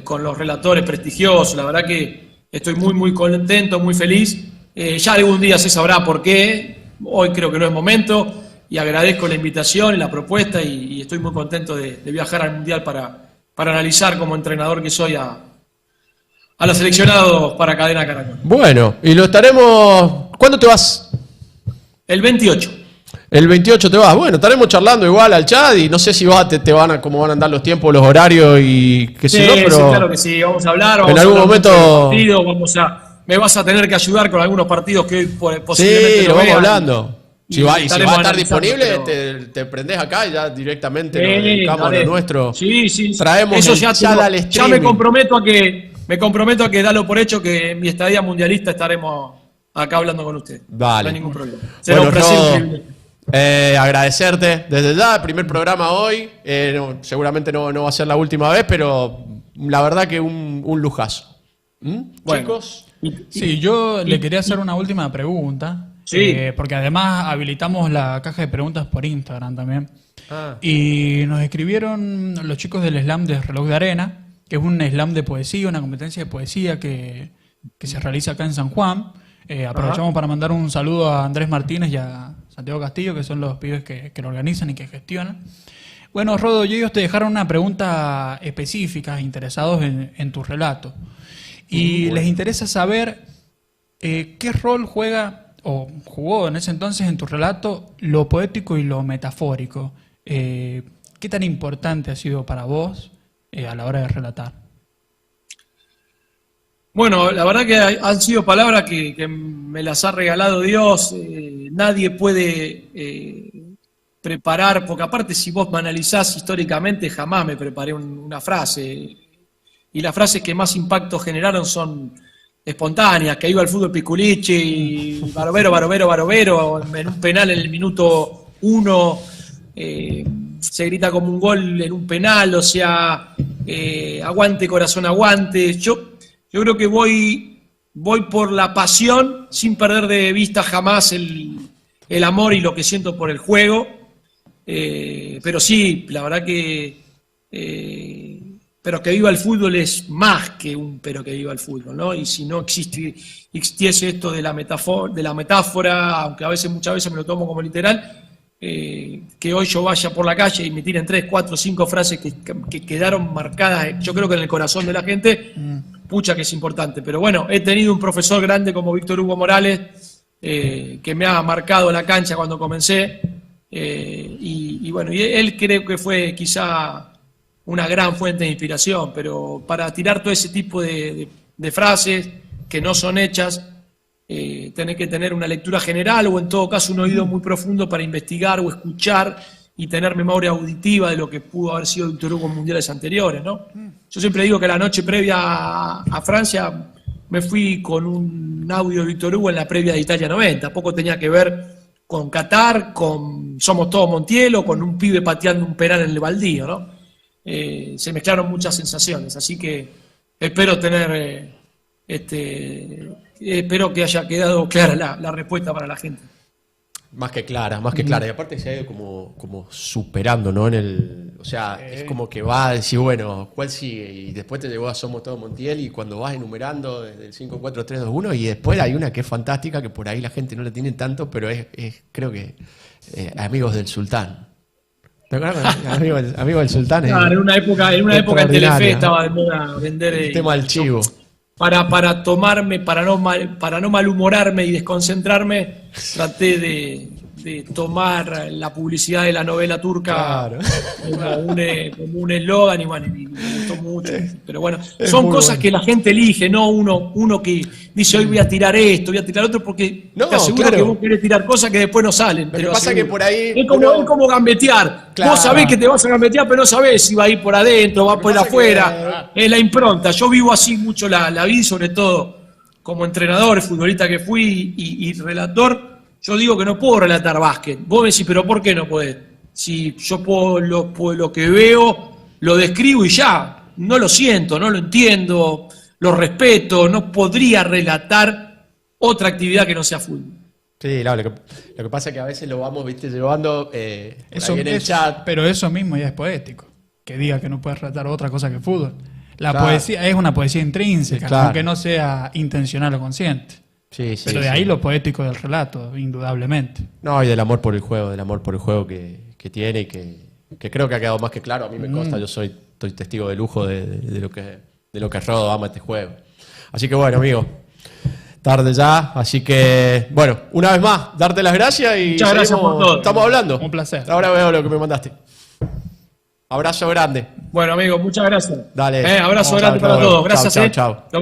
con los relatores prestigiosos. La verdad que estoy muy, muy contento, muy feliz. Ya algún día se sabrá por qué. Hoy creo que no es momento y agradezco la invitación y la propuesta y estoy muy contento de viajar al Mundial para analizar como entrenador que soy a los seleccionados para Cadena Caracol. Bueno, y lo estaremos... ¿Cuándo te vas? El 28. El 28 te vas. Bueno, estaremos charlando igual al chat y no sé si te van a cómo van a andar los tiempos, los horarios y qué sé yo, pero... Sí, claro que sí, vamos a hablar. Vamos en algún a hablar momento... me vas a tener que ayudar con algunos partidos que hoy posiblemente sí, no lo vamos vean. hablando. Si va a estar disponible, pero... te prendés acá y ya directamente nos dedicamos a lo nuestro. Sí. Traemos eso el ya, chat al ya streaming. me comprometo a que dalo por hecho que en mi estadía mundialista estaremos acá hablando con usted. Vale. No hay ningún problema. Será Bueno, un placer, Rodo, un privilegio. agradecerte desde ya, el primer programa hoy. Seguramente no va a ser la última vez, pero la verdad que un lujazo. Bueno. Chicos. Sí, yo le quería hacer una última pregunta. Sí. Porque además habilitamos la caja de preguntas por Instagram también. Ah. Y nos escribieron los chicos del slam de Reloj de Arena, que es un slam de poesía, una competencia de poesía que se realiza acá en San Juan. Aprovechamos para mandar un saludo a Andrés Martínez y a Santiago Castillo, que son los pibes que lo organizan y que gestionan. Bueno, Rodo, y ellos te dejaron una pregunta específica, interesados en tu relato. Y les interesa saber qué rol juega o jugó en ese entonces en tu relato lo poético y lo metafórico. ¿Qué tan importante ha sido para vos a la hora de relatar? Bueno, la verdad que han sido palabras que me las ha regalado Dios. Nadie puede preparar, porque aparte si vos me analizás históricamente, jamás me preparé una frase. Y las frases que más impacto generaron son espontáneas, que iba al fútbol Piculichi, y Barovero, en un penal en el minuto 1, se grita como un gol en un penal, o sea, aguante corazón, aguante. Yo creo que voy por la pasión, sin perder de vista jamás el amor y lo que siento por el juego, pero sí, la verdad que... pero que viva el fútbol es más que un pero que viva el fútbol, ¿no? Y si no existiese esto de la metáfora, aunque muchas veces me lo tomo como literal, que hoy yo vaya por la calle y me tiren 3, 4, 5 frases que quedaron marcadas, yo creo que en el corazón de la gente, pucha que es importante. Pero bueno, he tenido un profesor grande como Víctor Hugo Morales, que me ha marcado la cancha cuando comencé, y bueno, y él creo que fue quizá una gran fuente de inspiración, pero para tirar todo ese tipo de frases que no son hechas, tenés que tener una lectura general o en todo caso un oído muy profundo para investigar o escuchar y tener memoria auditiva de lo que pudo haber sido Víctor Hugo en mundiales anteriores, ¿no? Yo siempre digo que la noche previa a Francia me fui con un audio de Víctor Hugo en la previa de Italia 90, poco tenía que ver con Qatar, con Somos Todos Montiel o con un pibe pateando un penal en el baldío, ¿no? Se mezclaron muchas sensaciones, así que espero espero que haya quedado clara la respuesta para la gente. Más que clara. Y aparte se ha ido como superando, ¿no? O sea, es como que va a decir, bueno, ¿cuál sigue? Y después te llegó a Somos Todos Montiel y cuando vas enumerando desde el 5, 4, 3, 2, 1 y después hay una que es fantástica, que por ahí la gente no la tiene tanto, pero es creo que Amigos del Sultán. ¿Te acuerdas? Amigo del Sultán. Claro, en una época en Telefe estaba de moda vender el tema del chivo. Para tomarme, para no malhumorarme y desconcentrarme, traté de tomar la publicidad de la novela turca, claro, como un eslogan, y bueno, y me gustó mucho. Pero bueno, son cosas que la gente elige, no uno que dice hoy voy a tirar esto, voy a tirar otro, porque te aseguro que vos querés tirar cosas que después no salen. Lo que pasa es que por ahí... Es como gambetear. Claro. Vos sabés que te vas a gambetear, pero no sabés si va a ir por adentro, va por afuera. Es la impronta. Yo vivo así mucho la vida, sobre todo como entrenador, futbolista que fui y relator. Yo digo que no puedo relatar básquet. Vos me decís, pero ¿por qué no podés? Si yo puedo lo que veo, lo describo y ya. No lo siento, no lo entiendo, lo respeto. No podría relatar otra actividad que no sea fútbol. Sí, lo que pasa es que a veces lo vamos, viste, llevando por Eso, ahí en el chat. Pero eso mismo ya es poético. Que diga que no puedes relatar otra cosa que fútbol. La Claro. poesía es una poesía intrínseca, Claro. aunque no sea intencional o consciente. Sí, sí, Pero de sí. ahí lo poético del relato, indudablemente. No, y del amor por el juego que tiene y que creo que ha quedado más que claro. A mí me consta, yo estoy testigo de lujo de lo que Rodo ama este juego. Así que bueno, amigo, tarde ya, así que bueno, una vez más, darte las gracias y Muchas gracias por todo. estamos hablando. Un placer. Ahora veo lo que me mandaste. Abrazo grande. Bueno, amigo, muchas gracias. Dale. Abrazo Chao, grande chao, para chao. todos. Gracias, Chao, chao, chao. Lo